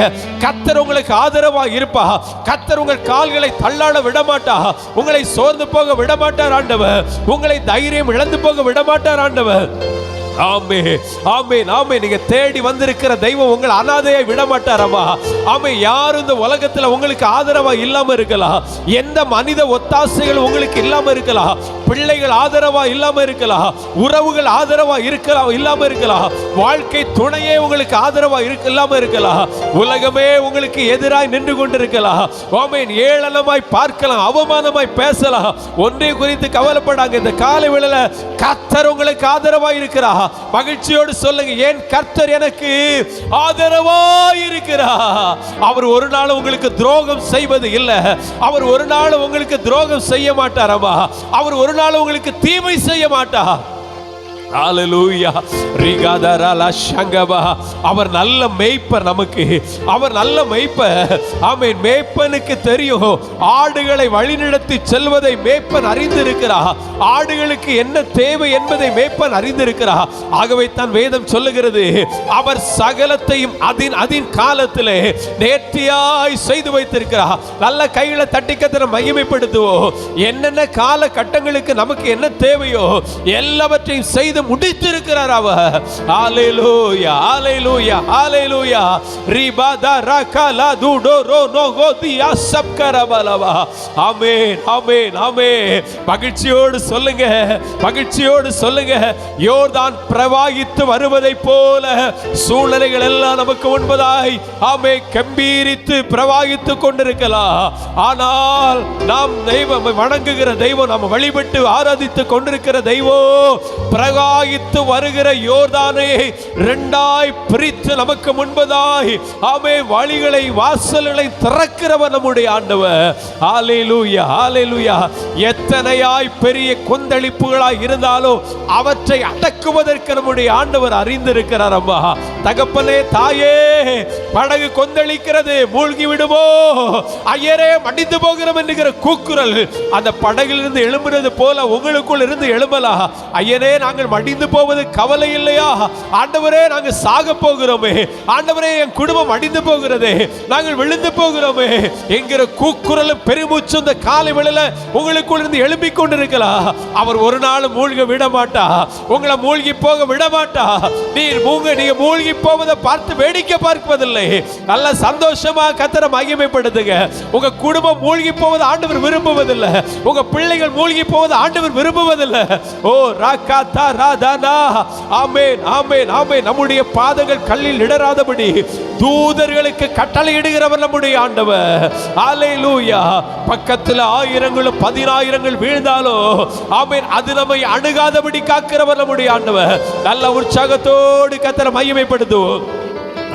கர்த்தர் உங்களுக்கு ஆதரவா இருப்பா. கர்த்தர் உங்கள் கால்களை தள்ளாட விடமாட்டா. உங்களை சோர்ந்து போக விடமாட்டார் ஆண்டவர். உங்களை தைரியம் இழந்து போக விடமாட்டார் ஆண்டவர். ஆமே ஆமே ஆமே. நீங்க தேடி வந்திருக்கிற தெய்வம் உங்களை அனாதையை விட மாட்டாரம்மா. ஆமே, யாரும் இந்த உலகத்துல உங்களுக்கு ஆதரவா இல்லாம இருக்கலாம். எந்த மனித ஒத்தாசைகள் உங்களுக்கு இல்லாம இருக்கலாம். பிள்ளைகள் ஆதரவா இல்லாம இருக்கலாம். உறவுகள் ஆதரவா இருக்கலாம் இல்லாம இருக்கலாம். வாழ்க்கை துணையே உங்களுக்கு ஆதரவா இல்லாம இருக்கலாம். உலகமே உங்களுக்கு எதிராய் நின்று கொண்டிருக்கலாம். ஆமென். ஏளனமாய் பார்க்கலாம், அவமானமாய் பேசலாம். ஒன்றை குறித்து கவலைப்படாங்க. இந்த காலை வேளையில கர்த்தர் உங்களுக்கு ஆதரவா இருக்கிறார். மகிழ்ச்சியோடு சொல்லுங்க, என் கர்த்தர் எனக்கு ஆதரவாய் இருக்கிறார். அவர் ஒரு நாள் உங்களுக்கு துரோகம் செய்வது இல்லை. அவர் ஒரு நாள் உங்களுக்கு துரோகம் செய்ய மாட்டாரமா. அவர் ஒரு நாள் உங்களுக்கு தீமை செய்ய மாட்டார். ஹalleluya. ரிகாதரல சங்கபா. அவர் நல்ல மேய்ப்பர். நமக்கு அவர் நல்ல மேய்ப்பர். ஆமென். மேய்ப்பனுக்கு தெரியும் ஆடுகளை வழிநடத்தி செல்வதை மேய்ப்பன் அறிந்திருக்கிறார். ஆடுகளுக்கு என்ன தேவை என்பதை மேய்ப்பன் அறிந்திருக்கிறார். ஆகவே தான் வேதம் சொல்லுகிறது, அவர் சகலத்தையும் அதின் காலத்திலே நேர்த்தியாய் செய்து வைத்திருக்கிறார். நல்ல கைகளை தட்டி கர்த்தரை மகிமைப்படுத்துவோம். என்னென்ன கால கட்டங்களுக்கு நமக்கு என்ன தேவையோ எல்லாவற்றையும் செய்து முடித்திருக்கிறார் அவர். ஹalleluya ஹalleluya ஹalleluya. ரிபாதா ரகலா துடோரோ நோகோதியா சப்கரபலவா. ஆமென் ஆமென் ஆமென். மகிழ்ச்சியோடு சொல்லுங்க, மகிழ்ச்சியோடு சொல்லுங்க. யோர்தான் பிரவாகித்து வருவதை போல சூழ்நிலைகள் எல்லாம் நமக்கு முன்பதாய் ஆமே கம்பீரித்து பிரவாகித்து கொண்டிருக்கலாம். ஆனால் நாம் தெய்வம் வணங்குகிற தெய்வம், நாம் வழிபட்டு ஆராதித்து கொண்டிருக்கிற தெய்வம் பிரவாகித்து வருகிற யோர்தானை இரண்டாய் பிரித்து நமக்கு முன்பதாய் ஆமே வழிகளை வாசல்களை திறக்கிறவர் நம்முடைய ஆண்டவர். ஹalleluya ஹalleluya. எத்தனையாய் பெரிய கொந்தளிப்புகளாய் இருந்தாலும் அவற்றை அடக்குவதற்கு நம்முடைய ஆண்டவர் அறிந்திருக்கிறார். அம்மா, தகப்பனே, தாயே, படகு கொந்தளிக்கிறது, மூழ்கி விடுமோ, ஐயரே மடிந்து போகிறோம் என்கிற கூக்குரல் அந்த படகிலிருந்து எழும்புறது போல உங்களுக்குள் இருந்து எழும்பலாம். ஐயரே, நாங்கள் அடிந்து போவது கவலை இல்லையா? ஆண்டவரே நாங்கள் சாக போகிறோமே, ஆண்டவரே என் குடும்பம் அடிந்து போகிறதே, நாங்கள் விழுந்து போகிறோமே என்கிற கூக்குரலும் பெருமூச்சு இந்த காலை வேளையில உங்களுக்குள் இருந்து எழும்பிக் கொண்டிருக்கலாம். அவர் ஒரு நாள் மூழ்க விட மாட்டா, உங்களை மூழ்கி போக விட மாட்டா. நீங்க மூழ்கி போவதை பார்த்து வேடிக்கை பார்ப்பதில்லை. நல்ல சந்தோஷமா கர்த்தரை மகிமைப்படுத்துங்க. உங்க குடும்பம் மூழ்கி போவது ஆண்டவர் விரும்புவதில்லை. உங்க பிள்ளைகள் மூழ்கி போவது ஆண்டவர் விரும்புவதில்லை. ஓ ராகாதா ராதானா, ஆமென் ஆமென் ஆமென். நம்முடைய பாதங்கள் கல்லில் இடராதபடி தூதர்களுக்கு கட்டளையிடுகிறவர் நம்முடைய ஆண்டவர். ஹல்லேலூயா. பக்கத்தில் 1000 10,000 வீழ்ந்தாலும் ஆமென், அது நம்மை அணுகாதபடி காக்கிறவர் நம்முடைய ஆண்டவர். நல்ல உற்சாகத்தோடு கர்த்தரை மகிமைப்படுத்துவோம்.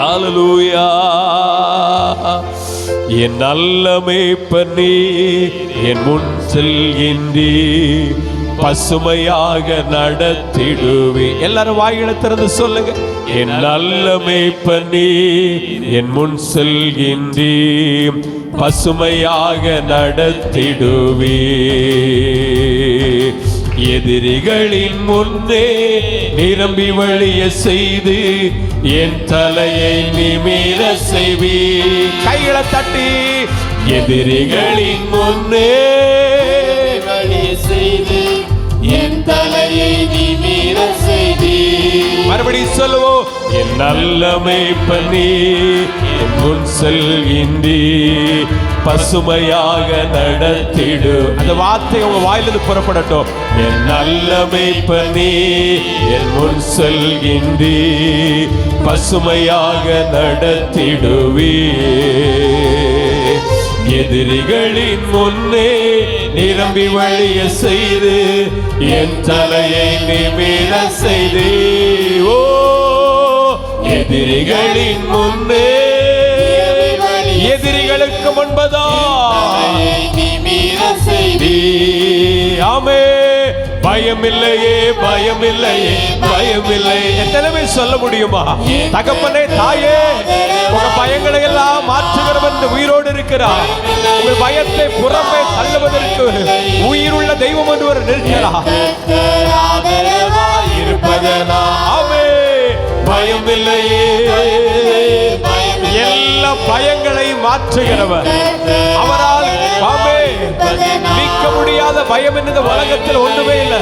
ஹல்லேலூயா. என் நல்ல மேய்ப்பர் நீர், என் முன் செல்கின்றீர், பசுமையாக நடத்திடுவே. எல்லாரும் வாய்களை திறந்து சொல்லுங்க. என் நல்ல மேய்ப்பர் நீர், என் முன் செல்கின்றீர், பசுமையாக நடத்திடுவே. எதிரிகளின் முன்னே நிரம்பி வழிய செய்து என் தலையை நிமிர செய்வி. கைகளை தட்டி எதிரிகளின் முன்னே வழிய செய்து என் தலையை நிமிர செய்தி. மறுபடி சொல்லுவோம். என் நல்ல மேய்ப்பர் நீர், என் முன் செல்கின்றீர், பசுமையாக நடத்திடு. அந்த வார்த்தை உங்க வாயிலிருந்து புறப்படட்டும். என் நல்ல மேய்ப்பர் நீர், என் முன் செல்கின்றீர், பசுமையாக நடத்திடுவே. எதிரிகளின் முன்னே நிரம்பி வழிய செய்து என் தலையை நிமிர செய்து. ஓ எதிரிகளின் முன்னே, எதிரிகளுக்கு முன்பதா நிமிர செய்தி. ஆமே. பயமில்லையே பயமில்லையே பயமில்லை. எத்தனை பேர் சொல்ல முடியுமா? தகப்பனே தாயே, உங்க பயங்களை எல்லாம் மாற்றுகிறவன் உயிரோடு இருக்கிறார். உங்கள் பயத்தை புறமே தள்ளுவதற்கு உயிருள்ள தெய்வம் என்று ஒரு நிற்கிறார். இருப்பதனாவே பயமில்லையே. எல்லா பயங்களை மாற்றுகிறவர் அவரால். ஆமே. நீக்க முடியாத பயம் இந்த உலகத்தில் ஒன்றுமே இல்லை.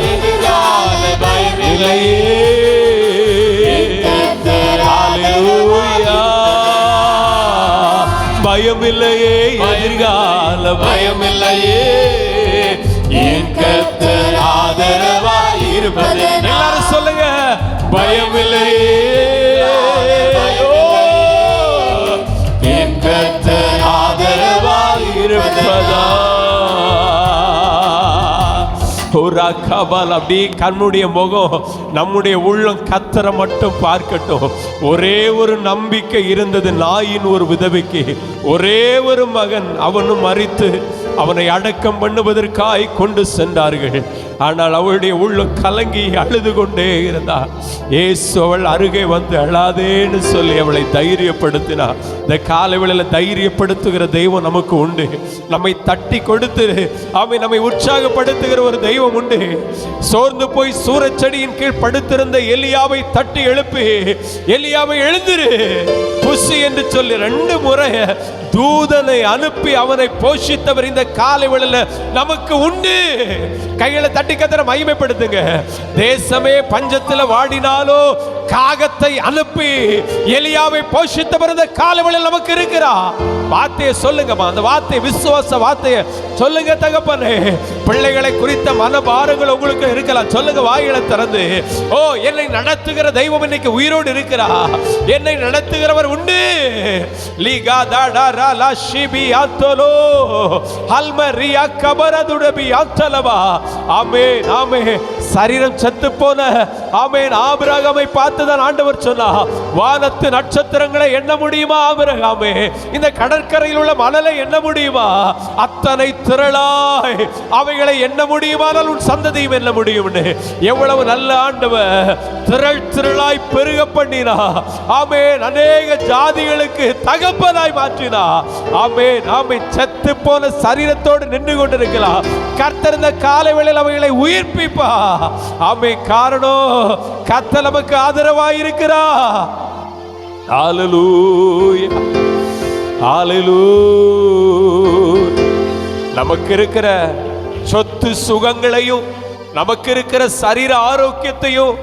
பயமில்லையே, எதிர்கால பயமில்லையே, என் கர்த்தர் ஆதரவாய் இருப்பது. எல்லாரும் சொல்லுங்க. பயமில்லையே, என் கர்த்தர் ஆதரவாய் இருப்பதா. அப்படி கண்ணுடைய முகம், நம்முடைய உள்ளம் கர்த்தரை மட்டும் பார்க்கட்டும். ஒரே ஒரு நம்பிக்கை இருந்தது நாயின் ஒரு விதவைக்கு. ஒரே ஒரு மகன், அவனும் மரித்து அவனை அடக்கம் பண்ணுவதற்காய் கொண்டு சென்றார்கள். ஆனால் அவளுடைய உள்ளம் கலங்கி அழுது கொண்டே இருந்தார். இயேசு அவள் அருகே வந்து அழாதேன்னு சொல்லி அவளை தைரியப்படுத்தினார். இந்த காலை வேளையில தைரியப்படுத்துகிற தெய்வம் நமக்கு உண்டு. நம்மை தட்டி கொடுத்து நம்மை உற்சாகப்படுத்துகிற ஒரு தெய்வம் உண்டு. சோர்ந்து போய் சூரச்செடியின் கீழ் படுத்திருந்த எலியாவை தட்டி எழுப்பி, எலியாவை எழுந்திரு புசி என்று சொல்லி 2 முறை தூதனை அனுப்பி அவனை போஷித்தவர் இந்த காலை வேளையில நமக்கு உண்டு. கைகளை தட்டி கர்த்தரை மகிமைப்படுத்துங்க. தேசமே பஞ்சத்தில் வாடினாலோ காகத்தை அனுப்பி எலியாவை போஷித்தவர் இந்த காலை வேளையில நமக்கு இருக்கிறார். வார்த்தையை சொல்லுங்கம்மா. அந்த வார்த்தை, விசுவாச வார்த்தையை சொல்லுங்க தகப்பனே. பிள்ளைகளை குறித்த மனபாரங்கள் உங்களுக்கு இருக்கலாம். சொல்லுங்க வாய்களை திறந்து. ஓ, என்னை நடத்துகிற தெய்வம் இன்னைக்கு உயிரோடு இருக்கிறார். என்னை நடத்துகிறவர் உண்டு. லீகா தாடா ராலா ஷிபி ஆத்தலோ ஹல்மரியா கபரதுடபி ஆத்தலவா. ஆமென் ஆமென். சரீரம் செத்து போன ஆமென் ஆபிரகாமை பார்த்துதான் ஆண்டவர் சொன்னார், வானத்து நட்சத்திரங்களை எண்ண முடியுமா ஆபிரகாமே? இந்த கடற்கரையில் உள்ள மணலை எண்ண முடியுமா? அத்தனை திரளாய் அவைகளை எண்ண முடியுமானால் உன் சந்ததியும் எண்ண முடியும். எவ்வளவு நல்ல ஆண்டவர். திரள் திரளாய் பெருக பண்ணினா. ஆமென். அநேக ஜாதிகளுக்கு தகப்பனாய் மாற்றினா. ஆமென் ஆமென். செத்து போன சரீரத்தோடு நின்று கொண்டிருக்கலாம். கர்த்தர் இந்த காலை வேளையில் அவைகளை உயிர்ப்பிப்பா. ஆமென். காரணம் கர்த்தர் நமக்கு ஆதரவாயிருக்கிறார். ஹல்லேலூயா, ஹல்லேலூயா. நமக்கு இருக்கிற சொத்து சுகங்களையும், நமக்கு இருக்கிற சரீர ஆரோக்கியத்தையும்,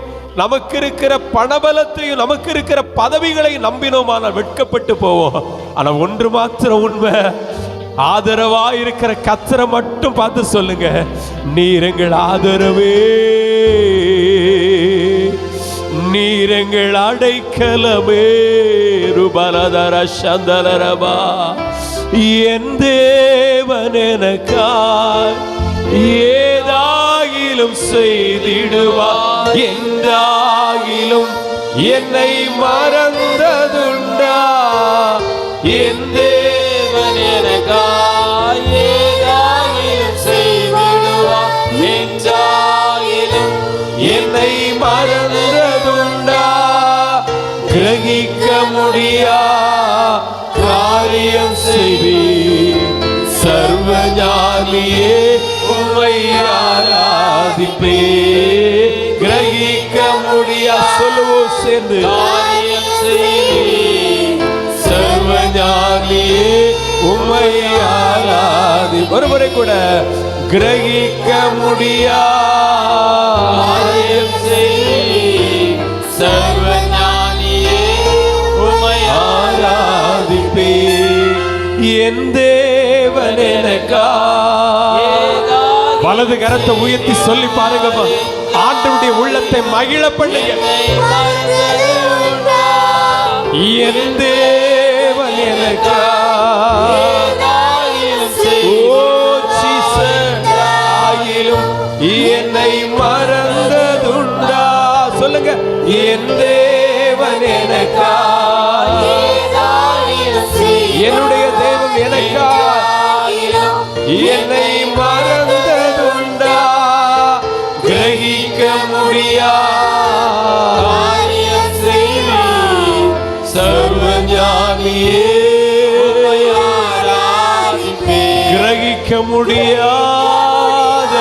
நமக்கு இருக்கிற பணபலத்தையும், நமக்கு இருக்கிற பதவிகளையும் நம்பினோமானால் வெட்கப்பட்டு போவோம். ஆனா ஒன்று மாத்திரம் உண்மை, ஆதரவா இருக்கிற கர்த்தரை மட்டும் பார்த்து சொல்லுங்க, நீர் எங்கள் ஆதரவே, நீர் எங்கள் அடைக்கலமே. ருபலதர சந்தலரபா, என் தேவன் எனக்காய் ஏதாகிலும் செய்திடுவார், என்றாகிலும் என்னை மறந்ததுண்டா. என் தேவன் எனக்காய் ஏதாகிலும் செய்திடுவார், என்றாகிலும் என்னை மறந்ததுண்டா. கிரகிக்க முடியா காரியம் செய்வீர், சர்வஞானியே உம்மை ஆராதிப்பே. கிரகிக்க முடியா, சொல்லுவோம் சேர்ந்து, காரியம் செய்வீர், சர்வஞானியே உம்மை ஆராதி. ஒருமுறை கூட, கிரகிக்க முடியா காரியம் செய்வீர், சர்வஞானியே உம்மை ஆராதிப்பே. என் தேவன் எனக்காய். வலது கரத்தை உயர்த்தி சொல்லி பாருங்க, ஆண்டவருடைய உள்ளத்தை மகிழ பண்ணுங்க. என் தேவன் எனக்காய். ஓ ஜீசஸ், ஆயிலும் என்னை மறந்ததுண்டா. சொல்லுங்க, என் தேவன் எனக்காய். என்னுடைய தேவன் எனக்காய் என்னை மறந்ததுண்டா. கிரகிக்க முடியா காரியம் செய்வீர், சர்வஞானியே கிரகிக்க முடியாத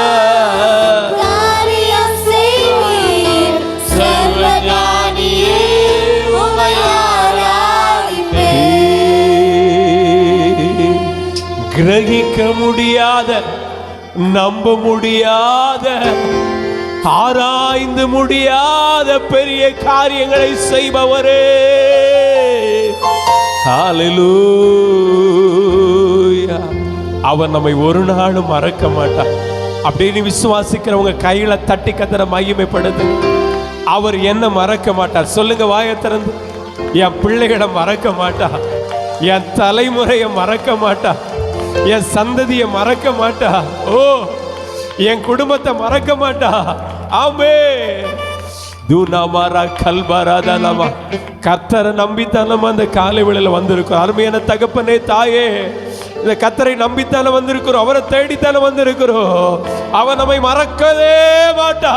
காரியம் செய்வீர், சர்வஞானியே கிரகிக்க முடியாத, நம்ப முடியாத, ஆராய்ந்து முடியாத பெரிய காரியங்களை செய்பவரே. ஹல்லேலூயா. அவர் நம்மை ஒரு நாளும் மறக்க மாட்டார். அப்படின்னு விசுவாசிக்கிறவங்க கையில தட்டி கத்தரை மகிமைப்படுது. அவர் என்ன மறக்க மாட்டார் சொல்லுங்க, வாயை திறந்து. என் பிள்ளைகளை மறக்க மாட்டா, என் தலைமுறையை மறக்க மாட்டா, என் சந்ததியை மறக்க மாட்டா, ஓ என் குடும்பத்தை மறக்க மாட்டா. ஆமே தூணாமாரா கல்பராதானமா. கர்த்தரை நம்பித்தானமா அந்த காலை வேளையில வந்திருக்கிறோம். அருமையான தகப்பனே, தாயே, இந்த கர்த்தரை நம்பித்தானே வந்திருக்கிறோம், அவரை தேடித்தானே வந்திருக்கிறோம். அவன் நம்மை மறக்கவே மாட்டா.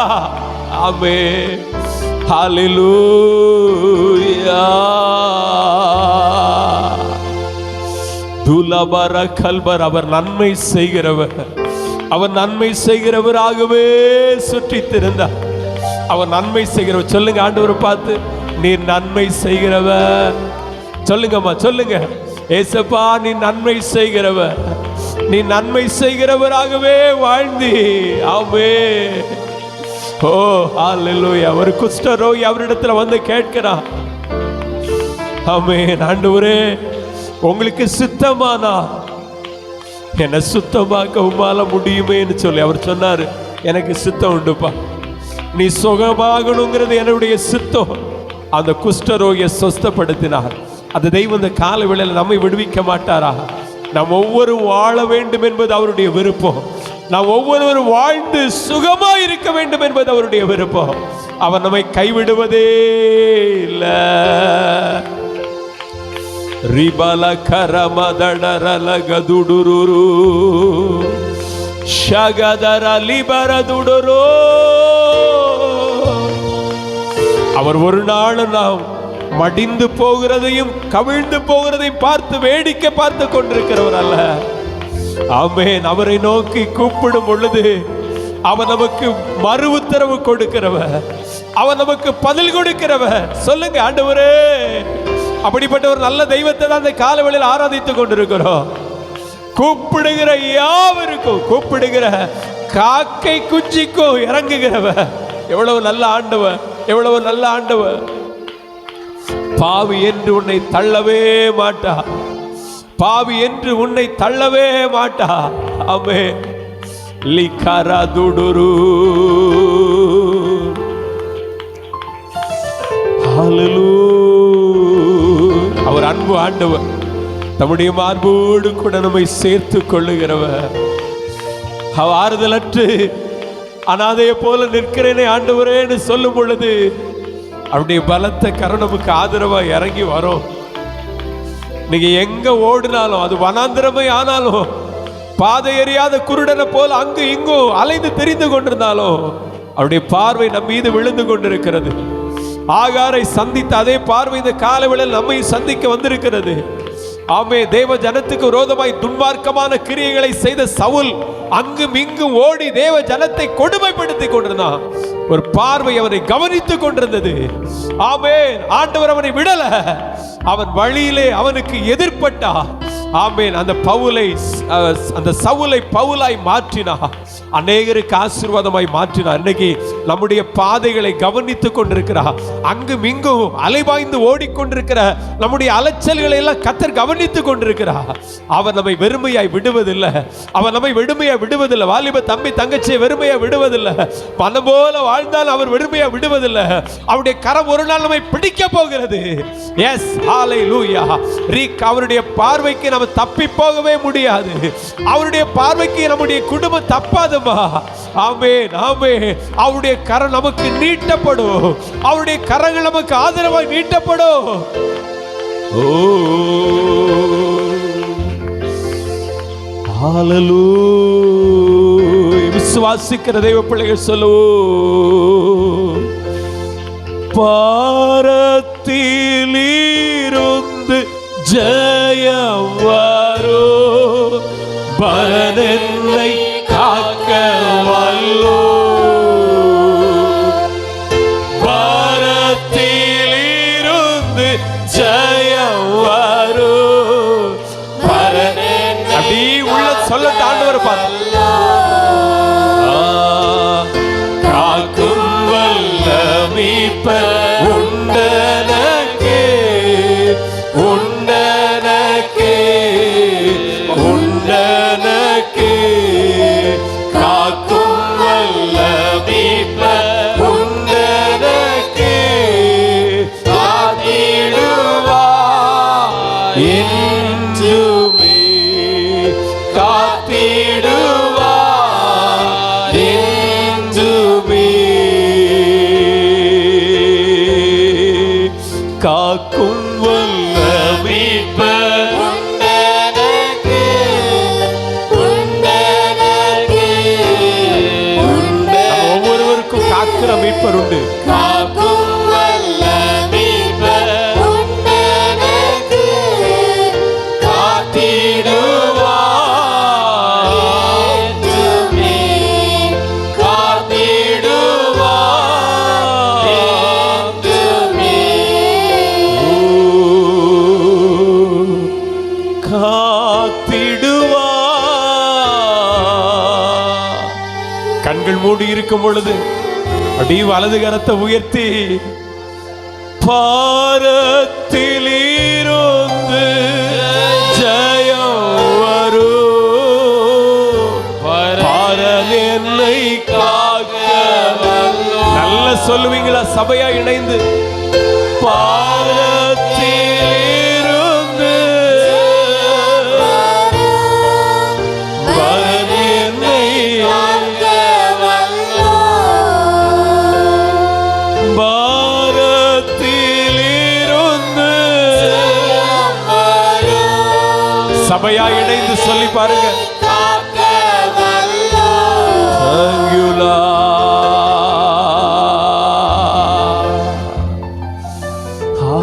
ஆமே ஹல்லேலூயா. துலபர கல்பர், அவர் நன்மை செய்கிறவர், அவர் நன்மை செய்கிறவராகவே சுற்றி திரிந்தார். அவர் நன்மை செய்கிறவர். சொல்லுங்க ஆண்டவரை பார்த்து, நீர் நன்மை செய்கிறவர். சொல்லுங்கம்மா, சொல்லுங்க. ஏசப்பா, நீ நன்மை செய்கிறவர், நீ நன்மை செய்கிறவராகவே வாழ்ந்தி. ஆமே. ஓ ஹல்லேலூயா. ஒரு குஷ்டரோகி அவரிடத்துல வந்து கேட்கிறான், ஆமென், ஆண்டவரே உங்களுக்கு சித்தமானா என்னை சுத்தமாக்க உம்மால முடியுமேன்னு சொல்லி அவர் சொன்னாரு, எனக்கு சித்தம் உண்டுப்பா, நீ சுகமாகணுங்கிறது என்னுடைய சித்தம். அந்த குஷ்டரோகியை சொஸ்தப்படுத்தினார். அந்த தெய்வம் இந்த கால வேளையில் நம்மை விடுவிக்க மாட்டாரா? நாம் ஒவ்வொரு வாழ வேண்டும் என்பது அவருடைய விருப்பம். நாம் ஒவ்வொருவரும் வாழ்ந்து சுகமா இருக்க வேண்டும் என்பது அவருடைய விருப்பம். அவர் நம்மை கைவிடுவதே இல்லை. ரிபல கரமதடரல கதுடுரு ஷகதர லிபரதுடுரு. அவர் ஒரு நாள் நாம் மடிந்து போகிறதையும் கவிழ்ந்து போகிறதையும் பார்த்து வேடிக்கை பார்த்து கொண்டிருக்கிறவர் அல்ல. ஆமென். அவரை நோக்கி கூப்பிடும் பொழுது அவர் நமக்கு மறு உத்தரவு கொடுக்கிறவர். அவர் நமக்கு பதில் கொடுக்கிறவர். சொல்லுங்க ஆண்டவரே, அப்படிப்பட்ட ஒரு நல்ல தெய்வத்தை தான் அந்த காலவெளியில் ஆராதித்துக் கொண்டிருக்கிறோம். கூப்பிடுகிற யாவருக்கும், கூப்பிடுகிற காக்கை குஞ்சிக்கும் இறங்குகிறவர். எவ்வளவு நல்ல ஆண்டவர், எவ்வளவு நல்ல ஆண்டவர். பாவி என்று உன்னை தள்ளவே மாட்டா, பாவி என்று உன்னை தள்ளவே மாட்டா. ஆமென். லிகரதுடுரு ஹல்லேலூயா. அவர் அன்பு ஆண்டவர், தம்முடைய மார்போடு கூட நம்மை சேர்த்து கொள்ளுகிறவர். அவர் ஆறுதலற்று அனாதையை போல நிற்கிறேனே ஆண்டவரேன்னு சொல்லும் பொழுது அவருடைய பலத்த கரம் நமக்கு ஆதரவா இறங்கி வரும். நீங்க எங்க ஓடினாலும், அது வனாந்திரமே ஆனாலும், பாதை எறியாத குருடனை போல அங்கு இங்கும் அலைந்து தெரிந்து கொண்டிருந்தாலும் அவருடைய பார்வை நம் மீது விழுந்து கொண்டிருக்கிறது. ஆகாரை சந்தித்த அதே பார்வை இந்த காலவேளையில் நம்மை சந்திக்க வந்திருக்கிறது. ஆமே. தேவ ஜனத்துக்கு விரோதமாய் துன்மார்க்கமான கிரியைகளை செய்த சவுல் அங்கும் இங்கும் ஓடி தேவ ஜனத்தை கொடுமைப்படுத்திக் கொண்டிருந்தான். ஒரு பார்வை அவனை கவனித்துக் கொண்டிருந்தது. ஆமென். ஆண்டவர் அவனை விடல, அவன் வழியிலே அவனுக்கு எதிர்பட்டா. ஆமென். அந்த சவுலை பவுலாய் மாற்றினா, அநேகருக்கு ஆசீர்வாதமாய் மாற்றினார். இன்னைக்கு நம்முடைய பாதைகளை கவனித்துக் கொண்டிருக்கிறார். அங்கும் இங்கும் அலைபாய்ந்து ஓடிக்கொண்டிருக்கிற நம்முடைய அலைச்சல்களை எல்லாம் கர்த்தர் கவனித்துக் கொண்டிருக்கிறார். அவர் நம்மை வெறுமையாய் விடுவதில்லை, அவர் நம்மை வெறுமையாய் விடுவதில்லை. வாலிப தம்பி தங்கச்சியை வெறுமையா விடுவதில்லை. பணம் போல வாழ்ந்தால் அவர் வெறுமையா விடுவதில்லை. அவருடைய கரம் ஒரு நாள் நம்மை பிடிக்க போகிறது. எஸ், ஹல்லேலூயா. அவருடைய பார்வைக்கு நம்ம தப்பி போகவே முடியாது. அவருடைய பார்வைக்கு நம்முடைய குடும்பம் தப்பாதுமா. ஆமென், ஆமென். அவருடைய கரம் நமக்கு நீட்டப்படும், அவருடைய கரங்கள் நமக்கு ஆதரவாய் நீட்டப்படும். ஓ ஹல்லேலூயா. விசுவாசிக்கிற தெய்வ பிள்ளைகள் சொல்லுவோம். பாரத்திலிருந்து ஜெயம் வரும், பரனென்னை காக்க வல்லோ. பாரத்திலிருந்து ஜெயம் வரும், பரனென்னை. அப்படி உள்ள சொல்ல ஆண்டவர் பார்த்து காக்கும் வல்ல மீட்பர் உண்டனக்கே, உண்டனக்கே, உண்டனக்கே. காக்கும் வல்ல மீட்பர் உண்டனக்கே, காத்திடுவார் என்றுமே, காத்திடுவார் என்றுமே. காக்கும் வல்ல மீட்பர் உண்டனக்கே, உண்டனக்கே, உண்டனக்கே. ஒவ்வொருவருக்கும் காக்கிற மீட்பர் உண்டு. காக்கும் வல்ல மீட்பர் உண்டனக்கே, காத்திடுவார் என்றுமே, காத்திடுவார் என்றுமே. காத்திடுவார். கண்கள் மூடி இருக்கும் பொழுது அடி வலது கரத்தை உயர்த்தி, பாரத்திலிருந்து ஜெயம் வரும், பரன் என்னை காக்க வல்லோ. நல்ல சொல்லுவீங்களா சபையா இணைந்து? பாரத்திலிருந்து பரன் என்னை காக்க வல்லோ, பாரத்திலிருந்து. சபையா இணைந்து சொல்லி பாருங்க.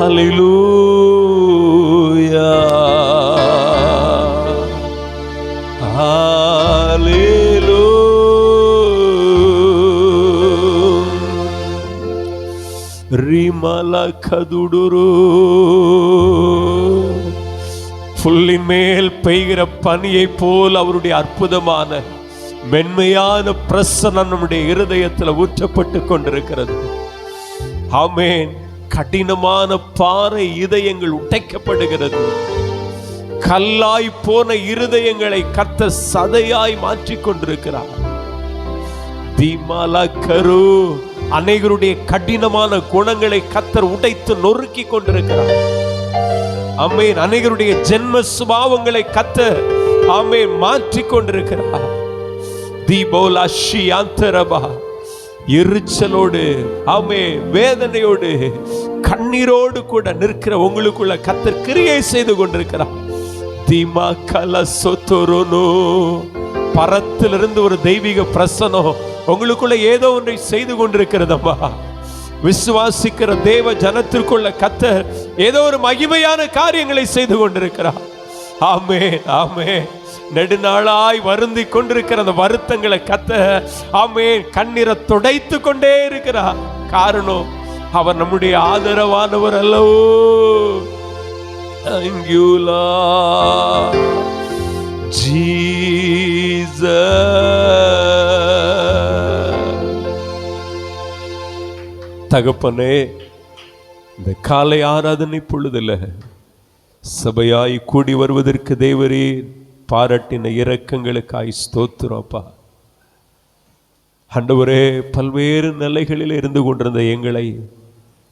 ஹல்லேலூயா, ஹல்லேலூயா. ரிமல கதுடுரு. புல்லின் மேல் பெய்கிற பனியை போல் அவருடைய அற்புதமான மென்மையான பிரசன்னம் நம்முடைய இருதயத்தில் ஊற்றப்பட்டு கொண்டிருக்கிறது. ஆமென். கடினமான பாறை இதயங்கள் உடைக்கப்படுகிறது. கல்லாய் போன இருதயங்களை கர்த்தர் சதையாய் மாற்றிக் கொண்டிருக்கிறார். தீமலகரு. அநேகருடைய கடினமான குணங்களை கர்த்தர் உடைத்து நொறுக்கி கொண்டிருக்கிறார். ஆமென். அநேகருடைய ஜென்ம சுபாவங்களை கர்த்தர் ஆமென் மாற்றிக் கொண்டிருக்கிறார். தீபோலாஷியாந்தரபா. எரிச்சலோடு ஆமென் வேதனையோடு கண்ணீரோடு கூட நிற்கிற உங்களுக்குள்ள கர்த்தர் கிரியை செய்து கொண்டிருக்கிறார். தீமா கலசோத்தோரோனோ. பரத்திலிருந்து ஒரு தெய்வீக பிரசனம் உங்களுக்குள்ள ஏதோ ஒன்றை செய்து கொண்டிருக்கிறதம்மா. விசுவாசிக்கிற தேவ ஜனத்திற்குள்ள கர்த்தர் ஏதோ ஒரு மகிமையான காரியங்களை செய்து கொண்டிருக்கிறார். ஆமென், ஆமென். நெடுநாளாய் வருந்தி கொண்டிருக்கிற அந்த வருத்தங்களை கர்த்தர் ஆமென் கண்ணீரை துடைத்து கொண்டே இருக்கிறார். காரணம், அவர் நம்முடைய ஆதரவானவர் அல்லவோ. Thank you, Lord Jesus. தகப்பனே, இந்த காலை ஆராதனை பொழுதுல சபையாய் கூடி வருவதற்கு தேவரே பாராட்டின இரக்கங்களுக்காய் ஸ்தோத்திரப்பா. ஆண்டவரே, பல்வேறு நிலைகளில் இருந்து கொண்டிருந்த எங்களை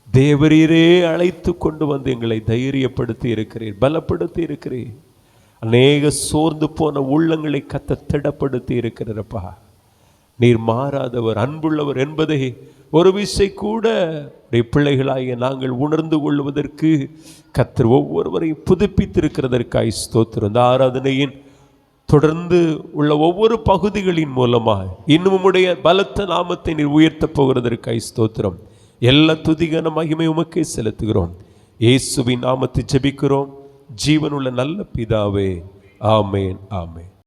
தேவரீரே அழைத்து கொண்டு வந்து எங்களை தைரியப்படுத்தி இருக்கிறீர், பலப்படுத்தி இருக்கிறீர். அநேக சோர்ந்து போன உள்ளங்களை கர்த்தர் திடப்படுத்தி இருக்கிறப்பா. நீர் மாறாதவர், அன்புள்ளவர் என்பதை ஒரு விசை கூட பிள்ளைகளாகிய நாங்கள் உணர்ந்து கொள்வதற்கு கர்த்தர் ஒவ்வொருவரையும் புதுப்பித்திருக்கிறதற்காய் ஸ்தோத்திரம். இந்த ஆராதனையின் தொடர்ந்து உள்ள ஒவ்வொரு பகுதிகளின் மூலமாக இன்னும் உம்முடைய பலத்த நாமத்தை நீர் உயர்த்தப் போகிறதற்காய் ஸ்தோத்திரம். எல்லா துதிகன மகிமை உமக்கே செலுத்துகிறோம். இயேசுவின் நாமத்தை ஜெபிக்கிறோம் ஜீவனுள்ள நல்ல பிதாவே. ஆமேன், ஆமேன்.